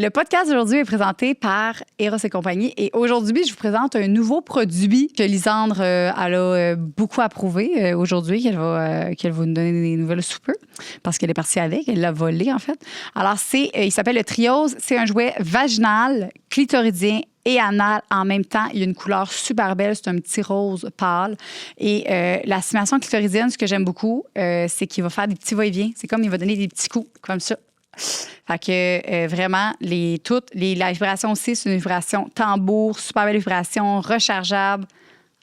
Le podcast d'aujourd'hui est présenté par Eros et compagnie. Et aujourd'hui, je vous présente un nouveau produit que Lisandre elle a beaucoup approuvé aujourd'hui, qu'elle va nous donner des nouvelles sous peu, parce qu'elle est partie avec, elle l'a volé en fait. Alors, il s'appelle le Triose. C'est un jouet vaginal, clitoridien et anal en même temps. Il y a une couleur super belle, c'est un petit rose pâle. Et la stimulation clitoridienne, ce que j'aime beaucoup, c'est qu'il va faire des petits va-et-vient. C'est comme il va donner des petits coups comme ça. Fait que vraiment, la vibration aussi, c'est une vibration tambour, super belle vibration, rechargeable.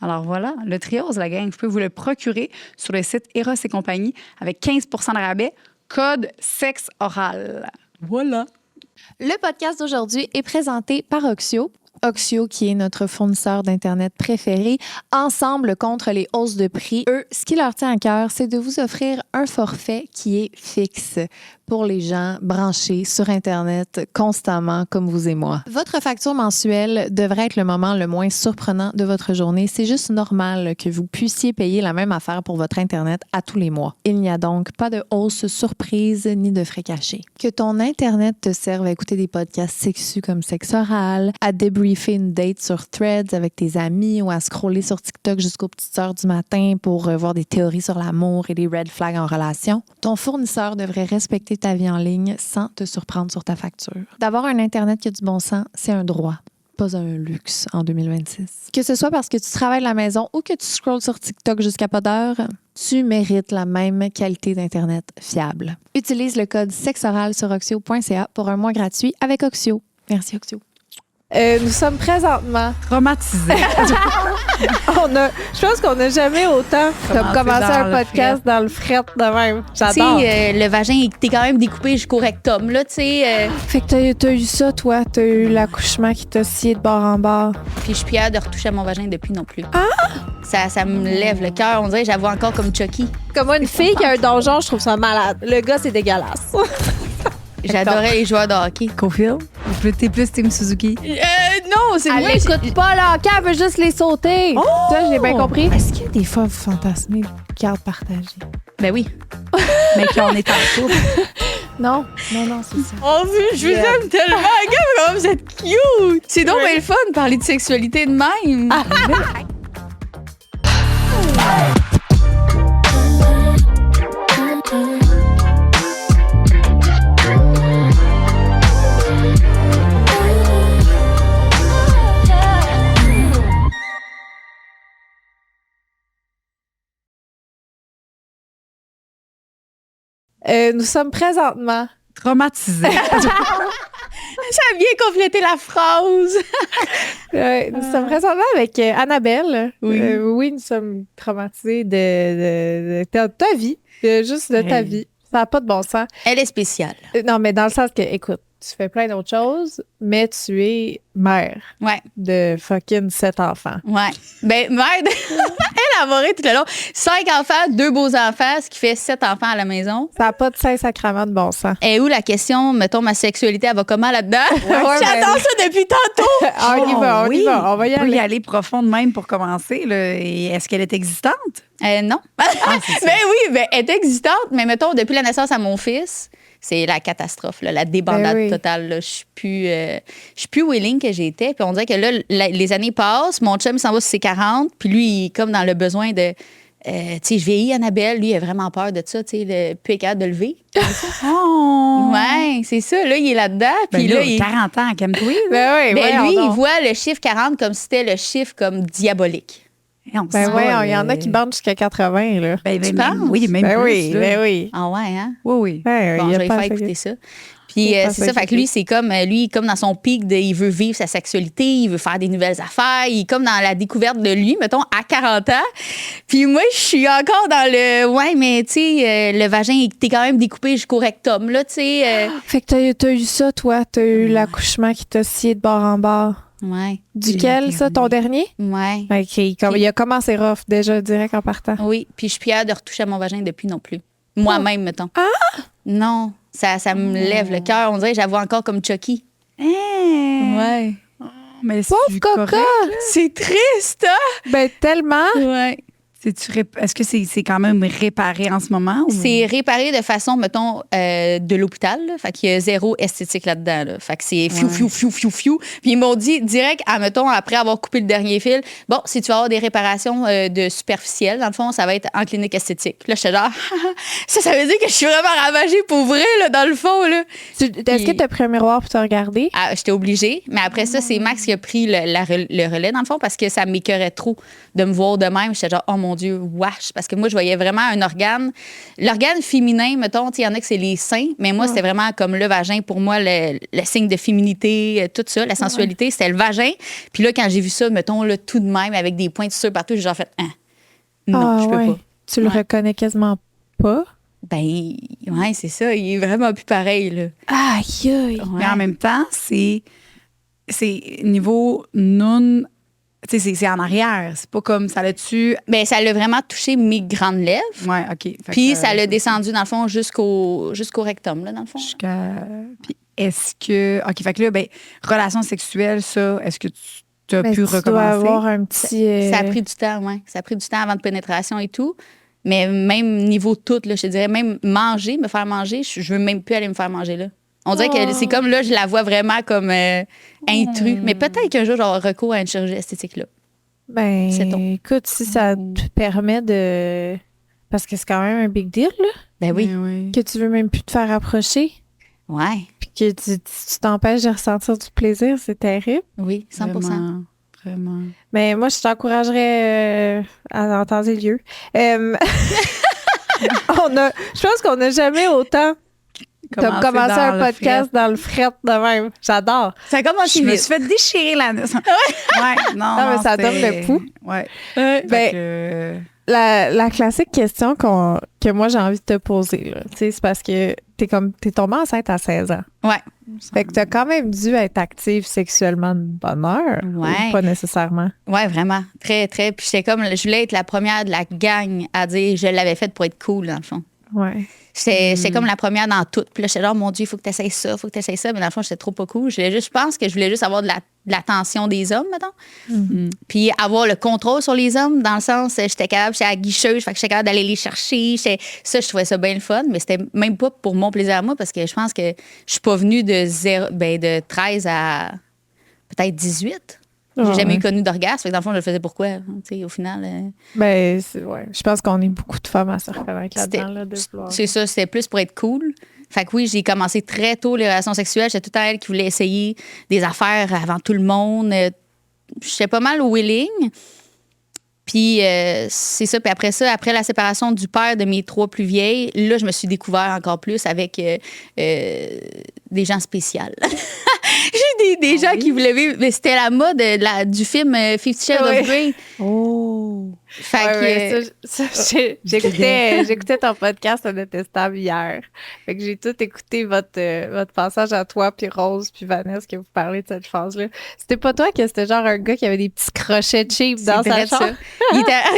Alors voilà, le Triose, la gang, vous pouvez vous le procurer sur le site Eros et compagnie avec 15 de rabais, code sexe oral. Voilà. Le podcast d'aujourd'hui est présenté par Oxio. Oxio, qui est notre fournisseur d'Internet préféré, ensemble contre les hausses de prix. Eux, ce qui leur tient à cœur, c'est de vous offrir un forfait qui est fixe pour les gens branchés sur Internet constamment, comme vous et moi. Votre facture mensuelle devrait être le moment le moins surprenant de votre journée. C'est juste normal que vous puissiez payer la même affaire pour votre Internet à tous les mois. Il n'y a donc pas de hausse surprise ni de frais cachés. Que ton Internet te serve à écouter des podcasts sexus comme Sexe oral, à débriefer une date sur Threads avec tes amis ou à scroller sur TikTok jusqu'aux petites heures du matin pour voir des théories sur l'amour et des red flags en relation, ton fournisseur devrait respecter ta vie en ligne sans te surprendre sur ta facture. D'avoir un Internet qui a du bon sens, c'est un droit, pas un luxe en 2026. Que ce soit parce que tu travailles à la maison ou que tu scrolles sur TikTok jusqu'à pas d'heure, tu mérites la même qualité d'Internet fiable. Utilise le code sexoral sur oxio.ca pour un mois gratuit avec Oxio. Merci, Oxio. Nous sommes présentement Traumatisé. je pense qu'on n'a jamais autant comme commencé un podcast dans le fret de même. J'adore. Tu sais, le vagin était quand même découpé jusqu'au rectum, là, tu sais. Fait que t'as eu ça, toi. T'as eu l'accouchement qui t'a scié de bord en bord. Puis je suis plus hâte de retoucher à mon vagin depuis non plus. Ça me lève le cœur. On dirait que j'avoue encore comme Chucky. Comme moi, une fille qui a un donjon, je trouve ça malade. Le gars, c'est dégueulasse. J'adorais les joueurs de hockey. Confirme. T'es plus Team Suzuki. Non, c'est Elle moi. n'écoute pas le hockey, elle veut juste les sauter. Ça, j'ai bien compris. Est-ce qu'il y a des fois vous fantasmez garde partagée? Ben oui. Mais qu'on est en couple. Non, c'est ça. Oh, je vous aime tellement. Regarde, vous êtes cute. C'est donc bien le fun de parler de sexualité de même. Nous sommes présentement Traumatisé. Ça a bien complété la phrase. nous sommes présentement avec Annabelle. Oui. Oui, nous sommes traumatisés de ta vie, juste de ta vie. Ça n'a pas de bon sens. Elle est spéciale. Non, mais dans le sens que, écoute, tu fais plein d'autres choses, mais tu es mère Ouais. de fucking 7 enfants. Ouais. Ben, merde. Elle a moré tout le long. 5 enfants, 2 beaux enfants, ce qui fait 7 enfants à la maison. Ça n'a pas de saint sacrement de bon sens. Et où la question, mettons, ma sexualité, elle va comment là-dedans? Ouais, J'adore ça depuis tantôt. On y va, on y va. On va y On peut aller. y aller profond de même pour commencer. Là. Et est-ce qu'elle est existante? Non. C'est ça. Ben oui, elle est existante, mais mettons, depuis la naissance à mon fils, c'est la catastrophe, là, la débandade Ben oui. totale. Là. Je suis plus willing que j'étais. Puis on dirait que là, les années passent, mon chum s'en va sur ses 40, puis lui, il est comme dans le besoin de... tu sais, je vieillis, Annabelle, lui, il a vraiment peur de ça, tu sais, le plus capable de lever. Oh! Ouais, c'est ça, là, il est là-dedans. Puis Ben là, là, il... 40 ans, calme-toi. Ben oui, Ben voyons lui, donc. il voit le chiffre 40 comme si c'était le chiffre comme diabolique. Ben oui, il y en a qui bandent jusqu'à 80, là. Tu penses? Oui, même Ben plus. oui, là. ben oui. Ah ouais, hein? Oui, oui. Ben, Bon, il y je a vais pas faire à écouter ça. Il Puis est pas c'est ça, fait que lui, c'est comme lui, comme dans son pic de il veut vivre sa sexualité, il veut faire des nouvelles affaires, il est comme dans la découverte de lui, mettons, à 40 ans. Puis moi, je suis encore dans le ouais, mais tu sais, le vagin était quand même découpé jusqu'au rectum, là, tu sais. Fait que t'as eu ça, toi. T'as eu l'accouchement qui t'a scié de bord en bord. Ouais, Duquel, ça, ton dernier? ouais. OK. Il a commencé rough, déjà, direct en partant. Oui, puis je suis plus hâte de retoucher à mon vagin depuis non plus. Moi-même, mettons. Non, ça me lève le cœur. On dirait que j'avoue encore comme Chucky. Ouais. Mais Pauvre c'est coca! correct. C'est triste, hein? Ben, tellement. Ouais. Est-ce que c'est quand même réparé en ce moment? Ou? C'est réparé de façon, mettons, de l'hôpital. Là. Fait qu'il y a zéro esthétique là-dedans. Là. Fait que c'est fiou. Puis ils m'ont dit direct, mettons, après avoir coupé le dernier fil, bon, si tu vas avoir des réparations de superficielles, dans le fond, ça va être en clinique esthétique. Là, j'étais genre, ça veut dire que je suis vraiment ravagée pour vrai, là, dans le fond. Là. Est-ce que tu as pris un miroir pour te regarder? J'étais obligée. Mais après ça, c'est Max qui a pris le relais, dans le fond, parce que ça m'écœurait trop de me voir de même. J'étais genre, oh mon Dieu, wesh. Parce que moi, je voyais vraiment un organe. L'organe féminin, mettons, il y en a que c'est les seins, mais moi, c'était vraiment comme le vagin. Pour moi, le signe de féminité, tout ça, la sensualité, c'était le vagin. Puis là, quand j'ai vu ça, mettons, là, tout de même, avec des points de suture partout, j'ai genre fait, non, je peux pas. Tu le reconnais quasiment pas? Ben, ouais, c'est ça. Il est vraiment plus pareil, là. Aïe, aïe. Ouais. Mais en même temps, c'est niveau non. Tu sais, c'est en arrière. C'est pas comme ça l'a-tu. Ben, ça l'a vraiment touché mes grandes lèvres. Ouais, OK. Fait Puis que, ça l'a descendu, dans le fond, jusqu'au rectum, là, dans le fond. Puis est-ce que. OK, fait que là, ben, relations sexuelles, ça, est-ce que tu as pu recommencer? Tu dois avoir un petit. Ça a pris du temps, oui. Ça a pris du temps avant de pénétration et tout. Mais même niveau tout, là, je te dirais, même manger, me faire manger, je veux même plus aller me faire manger là. On dirait que c'est comme là, je la vois vraiment comme intrus. Mais peut-être qu'un jour, j'aurai recours à une chirurgie esthétique là. Ben, écoute, si ça te permet de. Parce que c'est quand même un big deal, là. Ben oui. Oui. Que tu veux même plus te faire approcher. Ouais. Puis que tu t'empêches de ressentir du plaisir, c'est terrible. Oui, 100%. Vraiment. Mais moi, je t'encouragerais à en temps et lieu. Je pense qu'on n'a jamais autant commencé un podcast dans le fret de même. J'adore. Ça commence Je me vite. suis fait déchirer la ouais, non, mais ça donne le pouls. Ouais. Ben, la classique question que moi, j'ai envie de te poser, là, tu sais, c'est parce que t'es tombée enceinte à 16 ans. Ouais. Fait que t'as quand même dû être active sexuellement de bonne heure. Ouais. Ou pas nécessairement. Ouais, vraiment. Très, très. Puis j'étais comme, je voulais être la première de la gang à dire je l'avais faite pour être cool, dans le fond. Ouais. J'étais comme la première dans tout. Puis là, j'étais là, oh, mon Dieu, il faut que tu essayes ça, il faut que tu essayes ça. Mais dans le fond, j'étais trop pas cool. Je pense que je voulais juste avoir de l'attention des hommes, mettons. Mm-hmm. Puis avoir le contrôle sur les hommes, dans le sens, j'étais à la guicheuse, fait que j'étais capable d'aller les chercher. Ça, je trouvais ça bien le fun, mais c'était même pas pour mon plaisir à moi, parce que je pense que je suis pas venue de 13 à peut-être 18. J'ai jamais connu d'orgasme. Fait que dans le fond, je le faisais pourquoi? Tu sais, au final. Ben, je pense qu'on est beaucoup de femmes à se reconnaître là-dedans. Là, c'est ça, c'était plus pour être cool. Fait que oui, j'ai commencé très tôt les relations sexuelles. J'étais tout à elle qui voulait essayer des affaires avant tout le monde. J'étais pas mal willing. Puis c'est ça. Puis après ça, après la séparation du père de mes 3 plus vieilles, là, je me suis découvert encore plus avec des gens spéciaux. J'ai des gens qui voulaient vivre. Mais c'était la mode du film 50 Shades of Grey. Oh! Fait que j'écoutais ton podcast Le Détestable hier. Fait que j'ai tout écouté votre passage à toi, puis Rose, puis Vanessa, que vous parlez de cette phase-là. C'était pas toi que c'était genre un gars qui avait des petits crochets cheap dans sa chambre?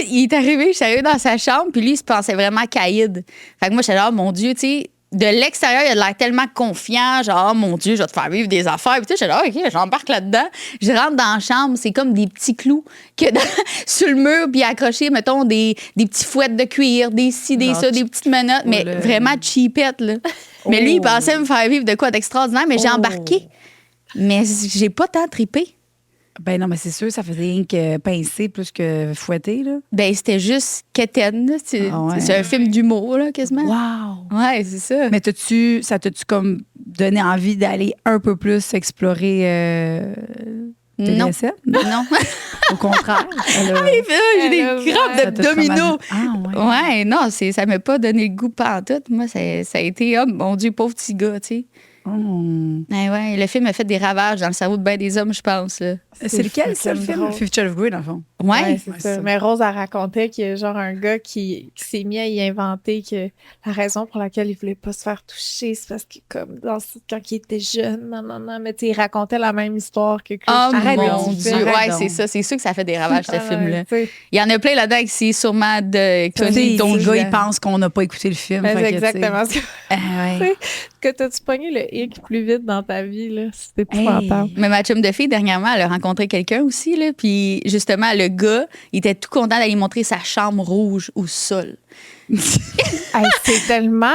Il est arrivé, je suis arrivée dans sa chambre, puis lui, il se pensait vraiment caïd. Fait que moi, j'étais là, oh, mon Dieu, tu sais, de l'extérieur, il a l'air tellement confiant, genre, oh, mon Dieu, je vais te faire vivre des affaires. Puis tu sais, j'étais là, OK, j'embarque là-dedans. Je rentre dans la chambre, c'est comme des petits clous sur le mur, puis accrochés, mettons, des petits fouettes de cuir, des ci, des ça, des petites menottes, mais vraiment cheapettes, là. Mais lui, il pensait me faire vivre de quoi d'extraordinaire, mais j'ai embarqué. Mais j'ai pas tant trippé. Ben non, mais c'est sûr, ça faisait rien que pincer plus que fouetter, là. Ben, c'était juste quétaine, là. C'est un film d'humour, là, quasiment. Wow! Ouais, c'est ça. Mais ça t'a-tu comme donné envie d'aller un peu plus explorer tes recettes? Non. Au contraire. J'ai des crampes d'abdominaux. Ouais, non, ça m'a pas donné le goût pantoute. Moi, ça a été, oh mon Dieu, pauvre petit gars, tu sais. Ouais, le film a fait des ravages dans le cerveau de bien des hommes, je pense. Là. C'est lequel, ça, le film? 50 Shades of Grey, dans le fond. Ouais, c'est ça. Mais Rose, elle racontait qu'il y a genre un gars qui s'est mis à y inventer que la raison pour laquelle il voulait pas se faire toucher, c'est parce que comme quand il était jeune, non, mais tu sais, il racontait la même histoire que arrête, mon Dieu. Ouais, c'est ça. C'est sûr que ça fait des ravages, ce film-là. Il y en a plein là-dedans qui c'est sûrement de ton gars, il pense qu'on n'a pas écouté le film. C'est exactement ce que t'as-tu pogné le hic plus vite dans ta vie, là? C'était épouvantable. Mais ma chum de fille, dernièrement, elle a rencontré quelqu'un aussi, là, puis justement, elle le gars, il était tout content d'aller montrer sa chambre rouge au sol. Hey, c'est tellement...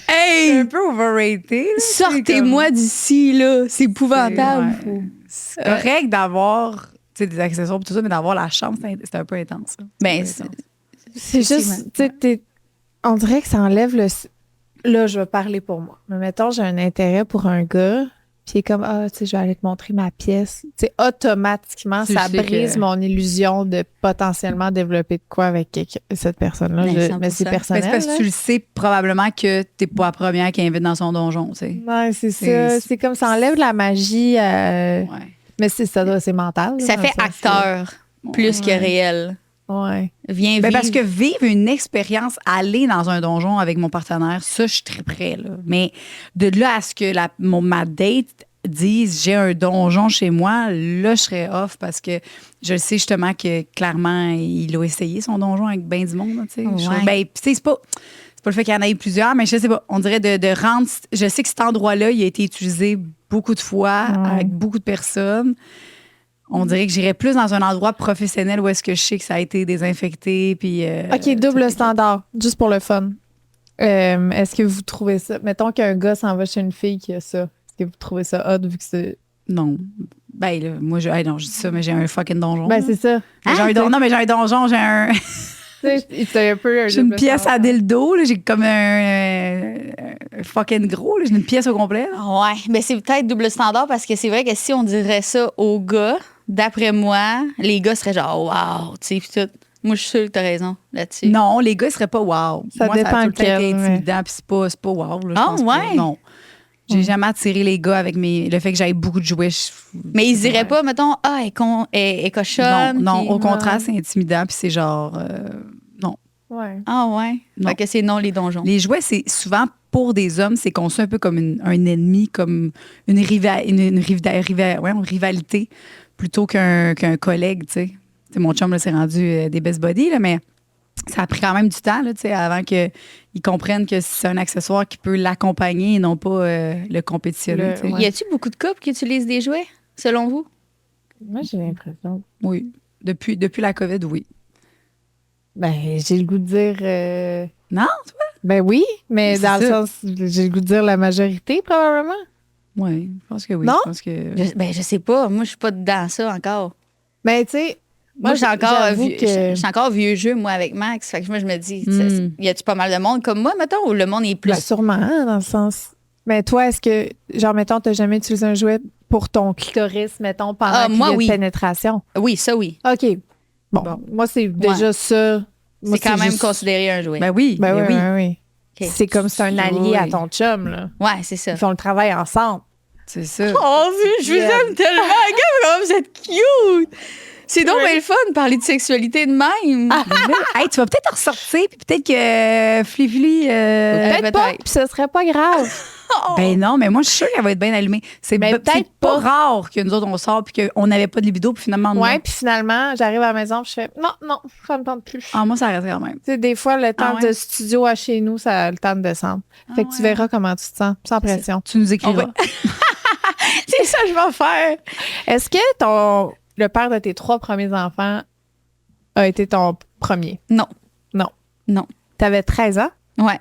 C'est Hey! un peu overrated. là. Sortez-moi d'ici, là. C'est épouvantable. Ouais. C'est correct d'avoir des accessoires et tout ça, mais d'avoir la chambre, c'est un peu intense. Là. Ben, C'est un peu intense. C'est juste, tu sais, on dirait que ça enlève le... Là, je vais parler pour moi. Mais mettons, j'ai un intérêt pour un gars, puis il est comme, tu sais, je vais aller te montrer ma pièce. Tu sais, automatiquement, Tu ça sais brise que- mon illusion de potentiellement développer de quoi avec cette personne-là. Ben, Mais c'est 100%. personnel. Mais c'est parce que là. tu le sais probablement que t'es pas la première qui invite dans son donjon, tu sais. Ouais, c'est C'est- ça. C'est comme ça enlève la magie. Ouais. Mais c'est ça, c'est mental. là, Ça dans fait le sens que- acteur plus que Ouais. réel. Ouais. Viens Ben vivre. parce que vivre une expérience, aller dans un donjon avec mon partenaire, ça, je suis très près. Là. Mais de là à ce que ma date dise j'ai un donjon chez moi, là, je serais off parce que je sais justement que clairement, il a essayé son donjon avec ben du monde. Là, tu sais. Ouais. Ben, tu sais, c'est pas le fait qu'il y en ait plusieurs, mais je sais pas. On dirait de rendre. Je sais que cet endroit-là, il a été utilisé beaucoup de fois Ouais. avec beaucoup de personnes. On dirait que j'irais plus dans un endroit professionnel où est-ce que je sais que ça a été désinfecté. Puis, OK, double standard, juste pour le fun. Est-ce que vous trouvez ça... Mettons qu'un gars s'en va chez une fille qui a ça. Est-ce que vous trouvez ça hot vu que c'est... Non. Ben, là, moi, non, je dis ça, mais j'ai un fucking donjon. Ben, là. c'est ça. J'ai un non, mais j'ai un donjon, C'est un peu un j'ai une double pièce à standard. dildo, là, j'ai comme un fucking gros, là, j'ai une pièce au complet. Là. Ouais, mais c'est peut-être double standard parce que c'est vrai que si on dirait ça aux gars, d'après moi, les gars seraient genre wow, tu sais, puis tout. Moi, je suis sûre que t'as raison là-dessus. Non, les gars, ils seraient pas wow. Ça moi, dépend ça a tout le temps été lequel, intimidant, puis c'est pas wow. Là, je Ah, pense pas. ouais? Non. J'ai jamais attiré les gars avec le fait que j'avais beaucoup de jouets. Mais ils diraient Ouais. pas, mettons, elle est cochonne. Non, puis- au contraire, c'est intimidant, puis c'est genre. Non. Ouais. Ah ouais. Non. Fait que c'est non les donjons. Les jouets, c'est souvent pour des hommes, c'est conçu un peu comme un ennemi, comme une rivalité, plutôt qu'un collègue, tu sais. Tu sais, mon chum, là, s'est rendu des best buddies, là, mais ça a pris quand même du temps, là, tu sais, avant qu'ils comprennent que c'est un accessoire qui peut l'accompagner et non pas le compétitionner. tu sais. ouais. Y a-tu beaucoup de couples qui utilisent des jouets, selon vous? Moi, j'ai l'impression... Oui. Depuis la COVID, oui. Ben, j'ai le goût de dire... Non, Ben oui, mais C'est dans le ça. sens... J'ai le goût de dire la majorité, probablement. oui, je pense que oui. Non? Je pense que... Je sais pas. Moi, je suis pas dans ça encore. Mais tu sais... Moi, j'ai encore j'avoue que... je suis encore vieux jeu, moi, avec Max. Fait que moi, je me dis, y a-tu pas mal de monde comme moi, mettons, ou le monde est plus. Ben, sûrement, hein, dans le sens... Mais toi, est-ce que, genre, mettons, t'as jamais utilisé un jouet pour ton clitoris, mettons, pendant Ah, qu'il moi, y a oui. de pénétration? Oui, ça, oui. OK. Bon, moi, c'est déjà ça. Moi, C'est quand même juste- considéré un jouet. Ben oui, Ben oui, oui. oui, oui. OK. C'est comme c'est un allié Oui. à ton chum, là. Ouais, c'est ça. Ils font le travail ensemble. C'est ça. Oh, je vous J'aime. aime tellement, gars, vous êtes cute! C'est donc bien le fun de parler de sexualité de même. Hey, tu vas peut-être en ressortir, puis peut-être que Flivli. Peut-être pas, peut-être. puis ce serait pas grave. Ben non, mais moi, je suis sûre qu'elle va être bien allumée. C'est Mais c'est peut-être pas pas. rare que nous autres, on sort, puis qu'on n'avait pas de libido, puis finalement, non. Ouais, puis finalement, j'arrive à la maison, puis je fais non, ça me tente plus. Ah, moi, ça reste quand même. Tu sais, des fois, le temps ouais? de studio à chez nous, ça a le temps de descendre. Fait que tu ouais. verras comment tu te sens, sans pression. Tu nous écriras. C'est ça que je vais faire. Est-ce que le père de tes 3 premiers enfants a été ton premier? Non. Non. Non. T'avais 13 ans? Ouais.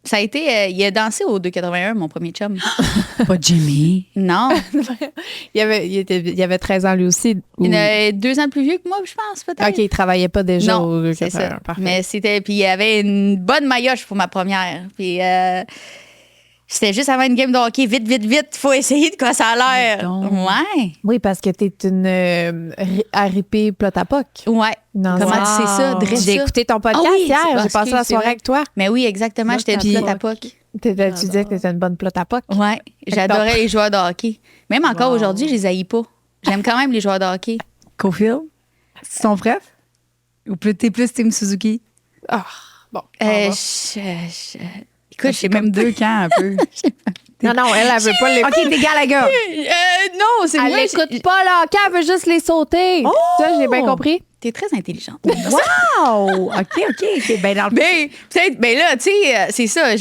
Ça a été. Il a dansé au 281, mon premier chum. Pas Jimmy. Non. Il avait 13 ans lui aussi. ou- Il est 2 ans plus vieux que moi, je pense, peut-être. OK, il travaillait pas déjà Non, au c'est 281. ça. Parfait. Mais c'était. Puis il y avait une bonne maillotche pour ma première. Puis c'était juste avant une game de hockey. Vite, vite, vite. Faut essayer de quoi ça a l'air. Donc. Ouais. Oui, parce que t'es une RIP Plotapoc. Ouais. Non, Comment ça- tu sais ça? Dresse J'ai ça? écouté ton podcast Ah oui, hier. c'est- J'ai passé la excuse, c'est soirée vrai. avec toi. Mais oui, exactement. J'étais Puis- une à POC. Tu disais que t'étais une bonne Plotapoc. Ouais. J'adorais les joueurs de hockey. Même encore aujourd'hui, je les haïs pas. J'aime quand même les joueurs de hockey. Cofield? C'est ton frère? Ou t'es plus Team Suzuki? Ah, bon. Écoute, Écoute, j'ai même 2 camps un peu. Non, elle veut pas les. OK, t'es Gallagher. non, c'est Elle moi. l'écoute pas, là. OK, elle veut juste les sauter. Ça, j'ai bien compris. T'es très intelligente. Wow! OK. Ben, dans le Ben, peut-être, ben là, tu sais, c'est ça.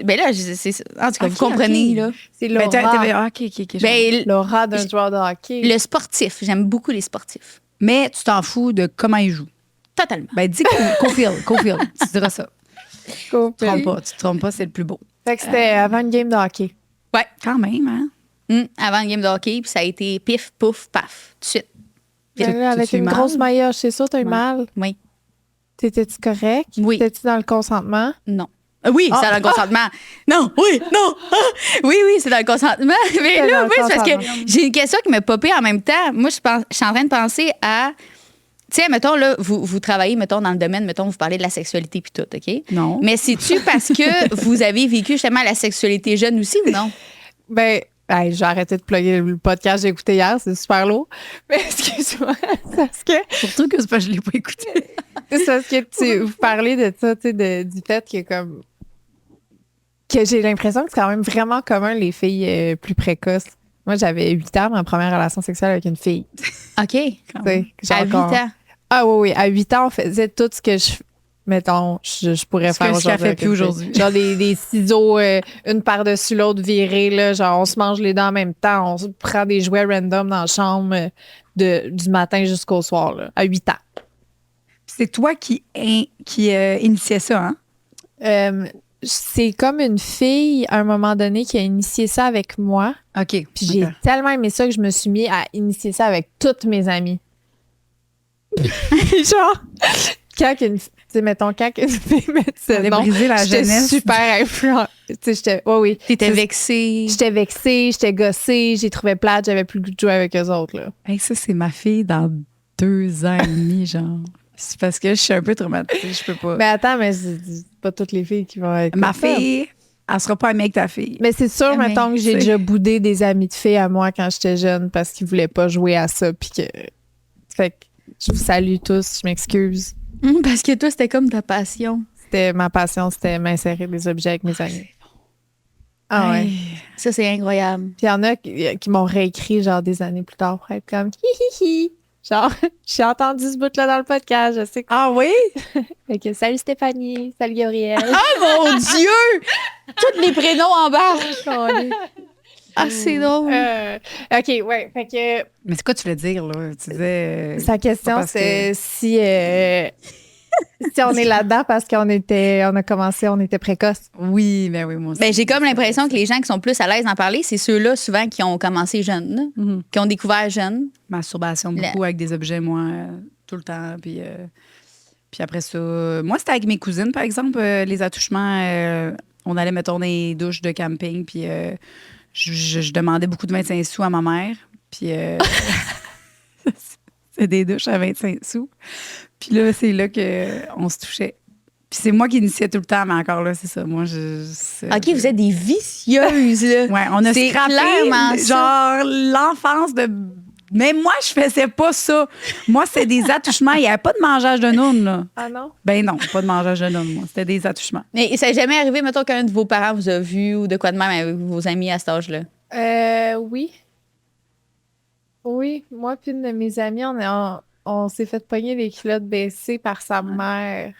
Ben là, c'est ça. En tout cas, Ok, vous comprenez, ok. là. C'est Ben, Laura. OK. Ben, L'aura d'un joueur de hockey. le sportif. J'aime beaucoup les sportifs. mais tu t'en fous de comment il joue. Totalement. Ben, dis Cofield, tu diras ça. Cool. Tu te trompes pas, c'est le plus beau. Fait que c'était avant une game de hockey. Ouais. Quand même, hein? Avant le game de hockey, puis ça a été pif, pouf, paf, tout de suite. Avec t'as-tu eu une mal? grosse maillotche, c'est sûr, t'as eu mal. Oui. T'étais-tu correct? Oui. T'étais-tu dans le consentement? Non. Oui, c'est dans le consentement. Non, oui, non. Oui, c'est dans le consentement. Mais C'est là, dans le oui, c'est parce que consentement. j'ai une question qui m'a popé en même temps. Moi, je suis en train de penser à. Tu sais, mettons, là, vous travaillez, mettons, dans le domaine, mettons, vous parlez de la sexualité puis tout, OK? Non. Mais c'est-tu parce que vous avez vécu justement la sexualité jeune aussi ou non? Ben, hey, j'ai arrêté de plugger le podcast que j'ai écouté hier, c'est super lourd. Mais excuse-moi, c'est parce que Surtout que c'est pas, je l'ai pas écouté. c'est parce que vous parlez de ça, tu sais, du fait que comme que j'ai l'impression que c'est quand même vraiment commun les filles plus précoces. Moi, j'avais 8 ans, ma première relation sexuelle avec une fille. OK. Tu sais, genre À 8 qu'on- ans. Ah oui. À 8 ans, on faisait tout ce que mettons, je pourrais Ce que faire je aujourd'hui. fais avec plus une fille. aujourd'hui. Genre des ciseaux, une par-dessus l'autre virée, là. Genre, on se mange les dents en même temps. On se prend des jouets random dans la chambre du matin jusqu'au soir, là, à 8 ans. C'est toi qui initiais ça, hein? C'est comme une fille, à un moment donné, qui a initié ça avec moi. OK. Puis j'ai tellement aimé ça que je me suis mis à initier ça avec toutes mes amies. Genre, quand une fille me disait T'allais non, briser la j'étais jeunesse. super influente. Tu sais, j'étais, oui. T'étais C'est- vexée. J'étais vexée, j'étais gossée, j'ai trouvé plate, j'avais plus le goût de jouer avec eux autres, là. Hey, ça, c'est ma fille dans 2 ans et demi, genre. C'est parce que je suis un peu traumatisée, je peux pas. Mais attends, mais c'est pas toutes les filles qui vont être Ma comme ça. fille, elle sera pas amie avec ta fille. Mais c'est sûr, Mais mettons que j'ai c'est- déjà boudé des amis de filles à moi quand j'étais jeune parce qu'ils voulaient pas jouer à ça. Puis que. Fait que je vous salue tous, je m'excuse. Parce que toi, c'était comme ta passion. C'était ma passion, c'était m'insérer des objets avec mes amis. Ah ouais. Hey. Ça, c'est incroyable. Puis il y en a qui m'ont réécrit genre des années plus tard pour être comme hi hi hi. Genre, j'ai entendu ce bout-là dans le podcast, je sais que. Ah oui? Fait que salut Stéphanie, salut Gabrielle. Oh mon Dieu! Tous les prénoms en bas. Ah, c'est drôle. OK, ouais. Fait que Mais c'est quoi tu voulais dire, là? Tu disais. sa question, parce c'est si on est là-dedans parce qu'on était précoce. Oui, mais oui, moi aussi. Ben, j'ai comme l'impression que les gens qui sont plus à l'aise d'en parler, c'est ceux-là souvent qui ont commencé jeunes, là, Mhm. qui ont découvert jeunes. Masturbation beaucoup avec des objets, moi, tout le temps. Puis après ça, moi, c'était avec mes cousines, par exemple, les attouchements. On allait, mettons, dans les douches de camping, puis je demandais beaucoup de 25 sous à ma mère. Puis c'est des douches à 25 sous. Puis là, c'est là qu'on se touchait. Puis c'est moi qui initiais tout le temps, mais encore là, c'est ça. Moi, OK, vous êtes des vicieuses, là. Ouais, on a C'est scrappé, clairement ça. genre, l'enfance de... Même moi, je faisais pas ça. Moi, c'était des attouchements. Il n'y avait pas de mangeage de nounes, là. Ah non? Ben non, pas de mangeage de nounes, moi. C'était des attouchements. Mais ça n'est jamais arrivé, mettons, qu'un de vos parents vous a vu ou de quoi de même avec vos amis à cet âge-là? Oui. Oui, moi puis une de mes amies, on s'est fait pogner les culottes baissées par sa mère.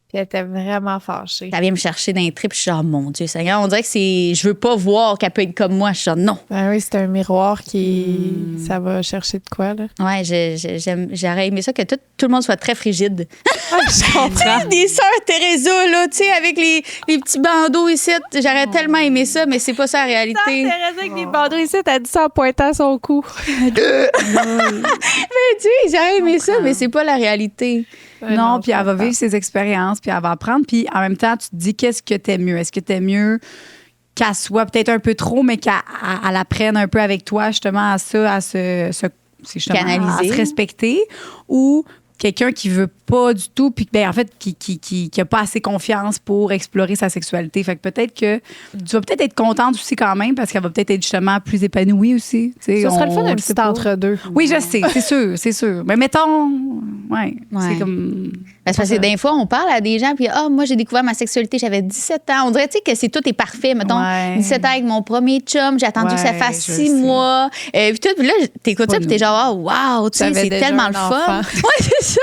Puis elle était vraiment fâchée. Elle vient me chercher dans les tripes, je suis genre, mon Dieu, Seigneur, on dirait que c'est. Je veux pas voir qu'elle peut être comme moi. Je suis genre, non. Ben oui, c'est un miroir qui... Ça va chercher de quoi, là? Ouais, j'aurais aimé ça que tout le monde soit très frigide. Je comprends. Des sœurs Teresa, là, tu sais, avec les petits bandeaux ici. J'aurais tellement aimé ça, mais c'est pas ça la réalité. Thérèse avec des bandeaux ici, t'as dit ça en pointant son cou. Mais tu sais, j'aurais aimé ça, mais c'est pas la réalité. Non, puis elle va vivre ses expériences, puis elle va apprendre. Puis en même temps, tu te dis, qu'est-ce que t'aimes mieux? Est-ce que t'aimes mieux qu'elle soit peut-être un peu trop, mais qu'elle apprenne un peu avec toi, justement, à ça, c'est justement, Canaliser. à se respecter? Ou quelqu'un qui veut pas du tout, puis ben, en fait, qui a pas assez confiance pour explorer sa sexualité. Fait que peut-être que tu vas peut-être être contente aussi quand même, parce qu'elle va peut-être être justement plus épanouie aussi. Tu sais, Ça serait le fun on d'un le sait petit pas. entre-deux. Oui, je sais, c'est sûr. Mais mettons, Ouais. c'est comme... Parce que des fois, on parle à des gens, puis moi, j'ai découvert ma sexualité, j'avais 17 ans. On dirait, tu sais, que c'est tout est parfait. Mettons, Ouais. 17 ans avec mon premier chum, j'ai attendu que ça Ouais, fasse je 6 sais. mois. Puis tout, puis là, t'écoutes ça, puis t'es genre, oh, wow, tu sais, T'avais c'est déjà tellement un le fun. enfant. Ouais, c'est ça.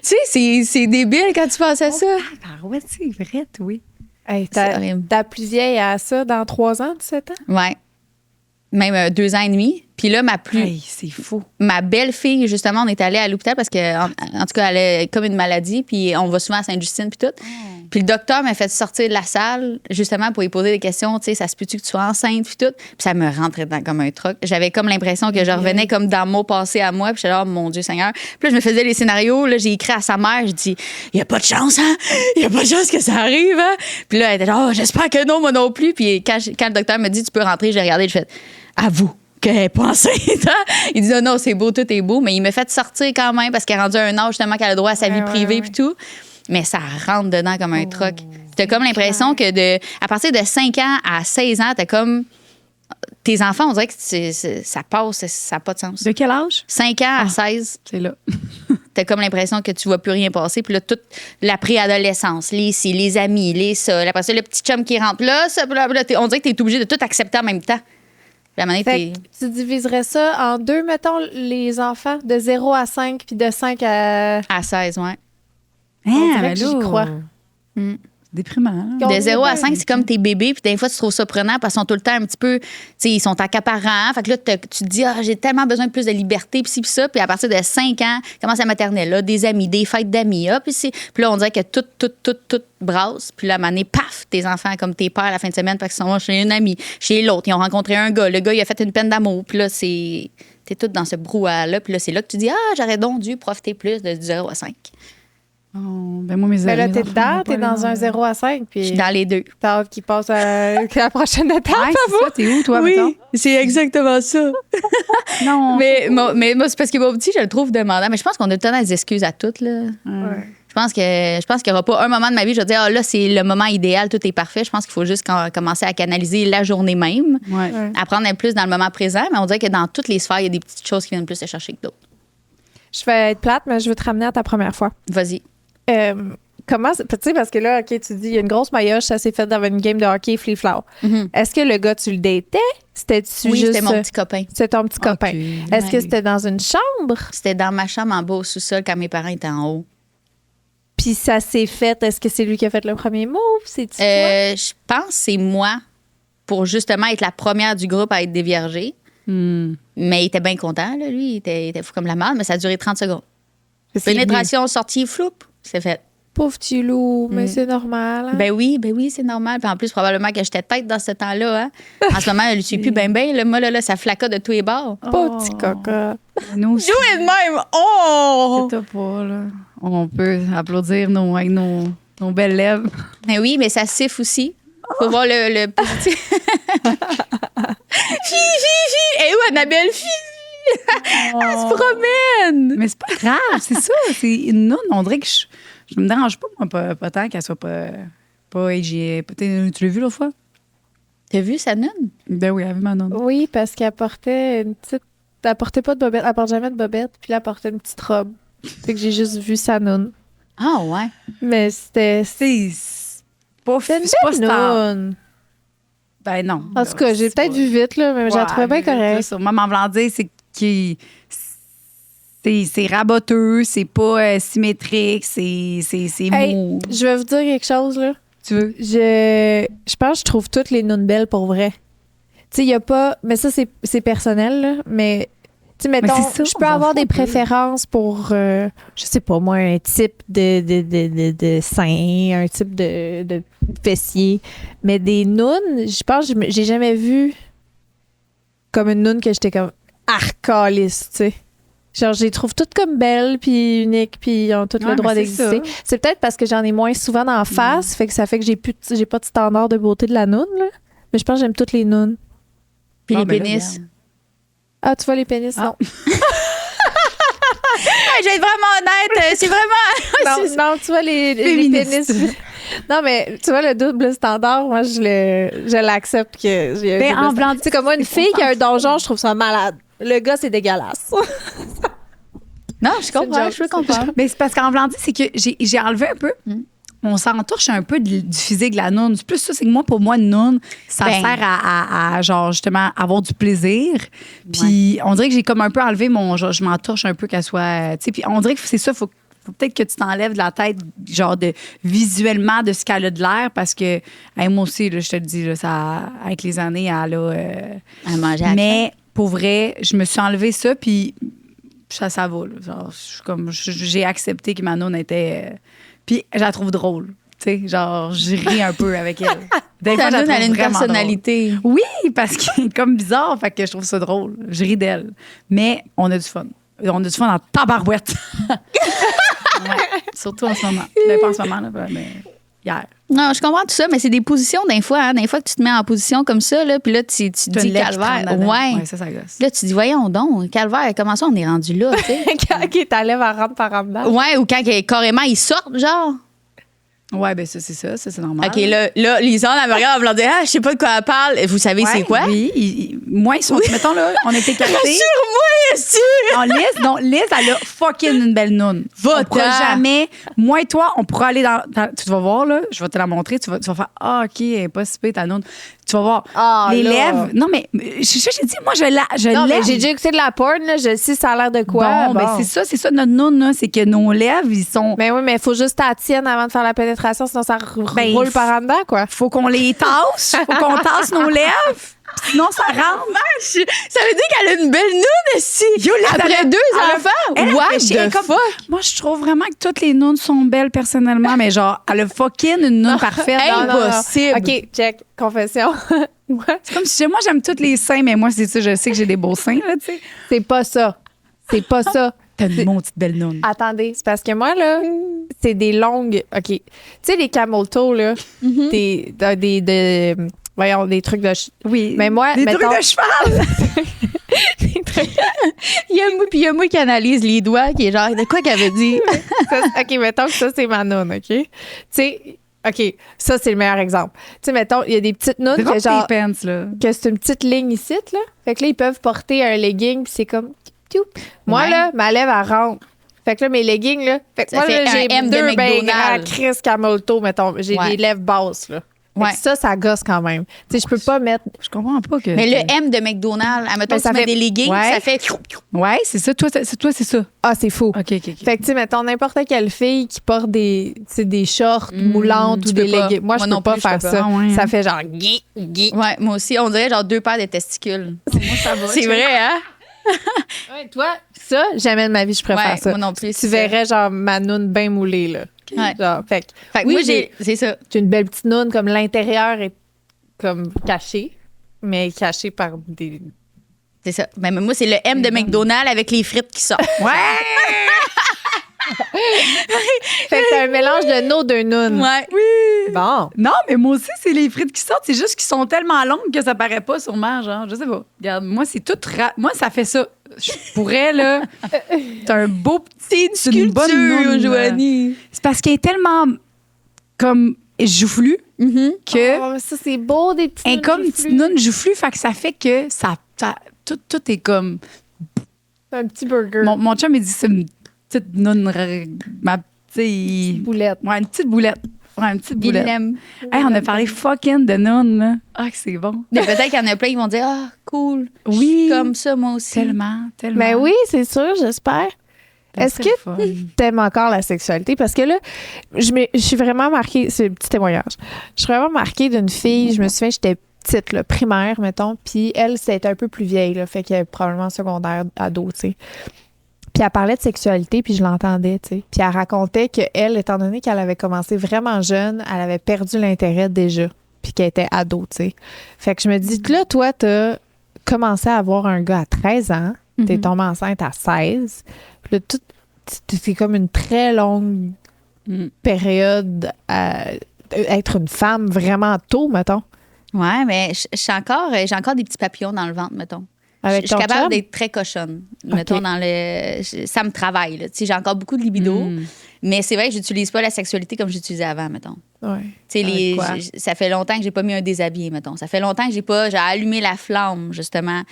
Tu sais, c'est débile quand tu penses à ça. Ah ouais, c'est vrai, oui. Hey, C'est horrible. ta plus vieille à ça dans 3 ans, 17 ans? Ouais. Même 2 ans et demi. Puis là, Hey, c'est fou. ma belle-fille, justement, on est allé à l'hôpital parce que, en tout cas, elle a comme une maladie, puis on va souvent à Sainte-Justine, puis tout. Puis le docteur m'a fait sortir de la salle, justement, pour lui poser des questions, tu sais, ça se peut-tu que tu sois enceinte, puis tout. Puis ça me rentrait dedans comme un truc. J'avais comme l'impression que je revenais comme dans mon passé à moi, puis j'étais là, oh, mon Dieu Seigneur. Puis là, je me faisais les scénarios, là, j'ai écrit à sa mère, je dis, il y a pas de chance, hein? Il y a pas de chance que ça arrive, hein? Puis là, elle était genre, oh, j'espère que non, moi non plus. Puis quand le docteur me dit, tu peux rentrer, j'ai regardé, je fais, à vous. Qu'elle n'est pas enceinte. Il dit non, c'est beau, tout est beau, mais il m'a fait sortir quand même parce qu'elle est rendue à un âge justement qu'elle a le droit à sa vie privée puis tout. Mais ça rentre dedans comme un truc. T'as comme l'impression que à partir de 5 ans à 16 ans, t'as comme tes enfants, on dirait que ça passe, ça n'a pas de sens. De quel âge? 5 ans à 16. C'est là. T'as comme l'impression que tu vois plus rien passer. Puis là, toute la préadolescence, les amis, les ça. Après ça, le petit chum qui rentre là, ça, là on dirait que t'es obligé de tout accepter en même temps. La manière Fait que tu diviserais ça en 2, mettons, les enfants, de 0 à 5, puis de 5 à... À 16, ouais. dirait que j'y crois. Mm. C'est déprimant. Hein? De 0 à 5, c'est comme tes bébés, puis des fois, tu trouves ça prenant parce qu'ils sont tout le temps un petit peu, tu sais, ils sont accaparants. Fait que là, tu te dis, j'ai tellement besoin de plus de liberté, puis ci, puis ça. Puis à partir de 5 ans, commence à maternelle, là, des amis, des fêtes d'amis, puis là, on dirait que tout brasse. Puis là, à un moment donné, paf, tes enfants, comme tes pères, la fin de semaine, parce qu'ils sont chez une amie, chez l'autre. Ils ont rencontré un gars. Le gars, il a fait une peine d'amour. Puis là, t'es tout dans ce brouhaha-là. Puis là, c'est là que tu dis, j'aurais donc dû profiter plus de 0 à 5. Oh, ben moi, mes Ben là, mes t'es enfants dedans, vont t'es pas, dans là. un 0 à 5, Je puis suis dans les deux. t'as hâte qu'il passe à la prochaine étape. Ouais, c'est ça. T'es où, toi, mettons? c'est exactement ça. Non. Mais moi, c'est parce que mon petit, je le trouve demandant. Mais je pense qu'on a le temps des excuses à toutes, là. Ouais. Je pense qu'il n'y aura pas un moment de ma vie, je vais dire, là, c'est le moment idéal, tout est parfait. Je pense qu'il faut juste commencer à canaliser la journée même, Ouais. Ouais. apprendre à être plus dans le moment présent. Mais on dirait que dans toutes les sphères, il y a des petites choses qui viennent plus te chercher que d'autres. Je vais être plate, mais je veux te ramener à ta première fois. Vas-y. Comment, tu sais, parce que là, OK, tu dis, il y a une grosse maillotche, ça s'est fait dans une game de hockey, flea-flower. Mhm. Est-ce que le gars, tu le datais? C'était-tu Oui, juste... c'était mon petit copain. C'était ton petit copain. Ok. Est-ce que Ouais. c'était dans une chambre? C'était dans ma chambre en bas au sous-sol quand mes parents étaient en haut. Puis ça s'est fait, est-ce que c'est lui qui a fait le premier move? C'est-tu toi? Je pense que c'est moi pour justement être la première du groupe à être déviergée. Hmm. Mais il était bien content, là, lui. Il était fou comme la merde, mais ça a duré 30 secondes. C'est Pénétration, sortie, floup, c'est fait. Pauvre petit loup, mais c'est normal. Hein? Ben oui, c'est normal. Puis en plus, probablement que j'étais tête dans ce temps-là. Hein. En ce moment, elle ne suit plus bien. Moi, là, ça flacote de tous les bords. Pauvre petit coca. Nous aussi. Jouer de même! Oh! Inquiète-toi pas, là. On peut applaudir avec nos belles lèvres. Ben oui, mais ça siffle aussi. Faut voir le positif. Fille! Et où Annabelle? Fille! Elle se promène! Mais c'est pas grave, c'est ça. C'est une noune. On dirait que je me dérange pas, moi, pas tant qu'elle soit pas peut-être. Tu l'as vu l'autre fois? T'as vu sa nonne? Ben oui, elle a vu ma nonne. Oui, parce qu'elle portait une petite... Elle portait pas de bobette, elle porte jamais de bobette, puis là, elle portait une petite robe. Fait que j'ai juste vu sa noune. Ah ouais. Mais c'était... C'est pas, C'était une c'est pas belle star. noune. Ben non. En tout cas, j'ai peut-être vu vite, là, mais je la trouvais bien correcte. Moi, m'en voulant dire, c'est que c'est raboteux, c'est pas symétrique, c'est Hey, mou. je vais vous dire quelque chose, là. Tu veux? Je pense que je trouve toutes les nounes belles pour vrai. Tu sais, il y a pas... Mais ça, c'est personnel, là. Mais, tu sais, mettons, c'est ça, je on peux s'en avoir fout des un peu. préférences pour, je sais pas, moi, un type de sein, un type de fessier. Mais des nounes, je pense que j'ai jamais vu comme une noune que j'étais comme arcaliste, tu sais. Genre, je les trouve toutes comme belles, puis uniques, puis ils ont tout Ouais, le droit mais c'est d'exister. ça. C'est peut-être parce que j'en ai moins souvent dans la face, fait que ça fait que j'ai pas de standard de beauté de la noune, là. Mais je pense que j'aime toutes les nounes. Puis Ah, les ben là, pénis. regarde. Ah, tu vois les pénis? Ah. Non. Je vais être vraiment honnête. C'est vraiment. non, tu vois les Féministe. pénis. Non, mais tu vois, le double standard, moi, je l'accepte que j'ai un Ben, double en standard. blanc, Tu sais, comme moi, une fille qui a un donjon, je trouve ça malade. Le gars, c'est dégueulasse. Non, je comprends. Je peux comprendre. Mais c'est parce qu'en blanc, c'est que j'ai enlevé un peu. On s'entorche un peu du physique de la noune. C'est plus ça, c'est que pour moi, une noune, ça Ben. sert à, genre, justement, avoir du plaisir. Puis on dirait que j'ai comme un peu enlevé genre, je m'entorche un peu qu'elle soit. Tu sais, puis on dirait que c'est ça, faut peut-être que tu t'enlèves de la tête, genre, visuellement de ce qu'elle a de l'air, parce que, hey, moi aussi, là, je te le dis, là, ça, avec les années, elle a. À manger à Mais pour vrai, je me suis enlevé ça, puis ça va. Là. Genre, j'ai accepté que ma noune était... puis je la trouve drôle. Tu sais, genre, je ris un peu avec elle. Des fois, Ta je la noune, trouve elle a une vraiment personnalité. drôle. Oui, parce qu'elle est comme bizarre, fait que je trouve ça drôle. Je ris d'elle. Mais on a du fun. On a du fun en tabarouette. Ouais, surtout en ce moment. Ben, pas en ce moment, là, mais hier. Non, je comprends tout ça, mais c'est des positions d'un fois. Hein, des fois que tu te mets en position comme ça, là, puis là, tu T'as dis une lèvre qui te rentre calvaire. dedans. Ouais. Ouais, ça gosse. Là, tu dis, voyons donc, calvaire, comment ça, on est rendu là, tu sais? OK, ta lèvre, elle rentre par en dedans. Ouais, ou quand carrément ils sortent, genre. Ouais, ben ça, c'est ça. Ça, c'est normal. OK, là, Lisanne, elle me regarde, elle me dit, je sais pas de quoi elle parle. Vous savez, Ouais, c'est quoi? Oui, moi, ils sont. Mettons, là, on était captés. Rassure-moi, est-ce Non, Liz, elle a fucking une belle noune. Va-t'en. On pourra jamais. Moi et toi, on pourra aller tu vas voir, là, je vais te la montrer. Tu vas faire, OK, elle est pas si pire, ta noune. Tu vas voir. Ah, les là. lèvres. Non, mais j'ai dit, moi, je Non, mais lève. j'ai déjà écouté de la porn, là, je sais ça a l'air de quoi. Bon, ben c'est ça notre noune, là, c'est que nos lèvres, ils sont. Mais oui, mais il faut juste la tienne avant de faire la pénétration, sinon ça Ben, roule par en dedans, quoi. Faut qu'on les tasse. Faut qu'on tasse nos lèvres. Sinon, ça rentre. Ça veut dire qu'elle a une belle noune, si. Après 2 enfants? What the fuck? Moi, je trouve vraiment que toutes les nounes sont belles personnellement, mais genre, elle a fucking une noune parfaite. Hey, Non, non. impossible. OK, check. Confession. Moi, C'est comme si moi, j'aime tous les seins, mais moi, c'est ça, je sais que j'ai des beaux seins, là, tu sais. c'est pas ça. C'est pas ça. T'as une maudite belle noune. Attendez, c'est parce que moi, là, c'est des longues. OK. Tu sais, les camel toe, là, voyons, des trucs de. Oui. Mais moi, des mettons- trucs de cheval. Il y a moi qui analyse les doigts, qui est genre, de quoi qu'elle veut dire? OK, mettons que ça, c'est ma noune, OK? Tu sais, OK, ça, c'est le meilleur exemple. Tu sais, mettons, il y a des petites nounes Drop que genre. tes pants, là. Que c'est une petite ligne ici, là. Fait que là, ils peuvent porter un legging, puis c'est comme. Tiou. Moi, Ouais. là, ma lèvre, elle rentre. Fait que là, mes leggings, là. Fait que Ça moi, fait là, j'ai un M de deux ben grands McDonald's. Chris Camolto, mettons. J'ai Ouais. des lèvres basses, là. Fait que Ouais. ça gosse quand même. Tu sais, je peux pas mettre. Je comprends pas que. Mais le M de McDonald's, admettons Ben, que ça tu mets fait- des leggings, Ouais. ça fait... Ouais, c'est ça. Toi, c'est ça. Ah, c'est fou. OK. Fait que, tu sais, mettons, n'importe quelle fille qui porte des shorts moulantes tu ou des peux pas. leggings. Moi, je Moi peux non pas plus, je faire peux ça. pas. Ah ouais, Ça hein. fait genre gui, gui. Ouais, moi aussi, on dirait genre 2 paires de testicules. Moi, ça va. C'est vrai, hein? Ouais, toi, ça, jamais de ma vie, je préfère Ouais, ça. moi non plus. Tu c'est verrais, genre, ma noune bien moulée, là. Ouais. Genre, fait que, ça. Fait que oui, moi, c'est ça. j'ai une belle petite noune, comme l'intérieur est comme caché, mais caché par des. C'est ça. Mais moi, c'est le M de McDonald's avec les frites qui sortent. Ouais! Fait que c'est un mélange de nos deux nounes. Ouais. Bon. Non, mais moi aussi, c'est les frites qui sortent. C'est juste qu'ils sont tellement longues que ça paraît pas sûrement, genre. Je sais pas. Regarde, moi, c'est tout... Moi, ça fait ça. Je pourrais, là... T'as un beau petit... C'est une bonne noune, Joanie. C'est parce qu'elle est tellement, comme, joufflue que... Oh, ça, c'est beau, des petites Elle est nounes comme une petite joufflues. noune joufflue, fait que ça fait que tout est comme... C'est un petit burger. Mon chum, il dit c'est une petite noune... Ma petite... Boulette. Ouais, une petite boulette. Ouais, une petite Il boulette. l'aime. Hey, on a parlé fucking de noune, là. Ah, que c'est bon. Mais peut-être qu'il y en a plein qui vont dire, ah, cool. Oui. Je suis comme ça, moi aussi. Tellement. Mais oui, c'est sûr, j'espère. Est-ce que fun. t'aimes encore la sexualité? Parce que là, je suis vraiment marquée, c'est un petit témoignage. Je suis vraiment marquée d'une fille, je me souviens, j'étais petite, là, primaire, mettons, puis elle, c'était un peu plus vieille, là, fait qu'elle est probablement secondaire, ado, tu sais. Puis elle parlait de sexualité, puis je l'entendais, tu sais. Puis elle racontait qu'elle, étant donné qu'elle avait commencé vraiment jeune, elle avait perdu l'intérêt déjà, puis qu'elle était ado, tu sais. Fait que je me dis, là, toi, t'as commencé à avoir un gars à 13 ans, t'es tombée enceinte à 16, puis là, c'est comme une très longue période à être une femme vraiment tôt, mettons. Ouais, mais j'ai encore des petits papillons dans le ventre, mettons. Avec Je suis ton capable chum? d'être très cochonne. Mettons, ça me travaille. Là. Tu sais, j'ai encore beaucoup de libido, mais c'est vrai que j'utilise pas la sexualité comme j'utilisais avant, mettons. Ouais. Tu sais, quoi? ça fait longtemps que j'ai pas mis un déshabillé, mettons. Ça fait longtemps que j'ai allumé la flamme, justement,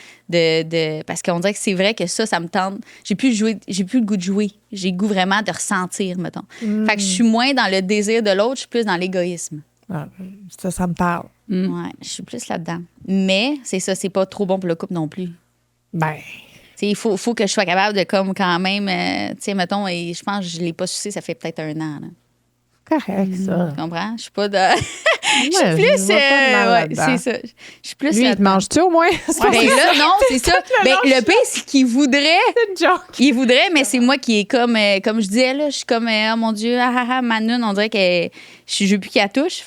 parce qu'on dirait que c'est vrai que ça me tente. J'ai plus le goût de jouer. J'ai le goût vraiment de ressentir, mettons. Fait que je suis moins dans le désir de l'autre, je suis plus dans l'égoïsme. Ah, ça me parle. Ouais, je suis plus là-dedans. Mais c'est ça, c'est pas trop bon pour le couple non plus. Ben, T'sais, il faut que je sois capable de, comme, quand même, tu sais, mettons, et je pense que je l'ai pas sucé, ça fait peut-être 1 an, là. correct, ça. Tu comprends? Je suis pas de... Je suis plus, ouais, c'est ça. Je suis plus Lui, il te là-dedans. mange-tu au moins? Ben là, non, c'est ça. Ben, le pire, c'est qu'il voudrait. C'est une joke. Il voudrait, mais c'est moi qui est comme je disais, là, je suis comme, oh mon Dieu, Manoune, on dirait que je veux plus qu'elle touche.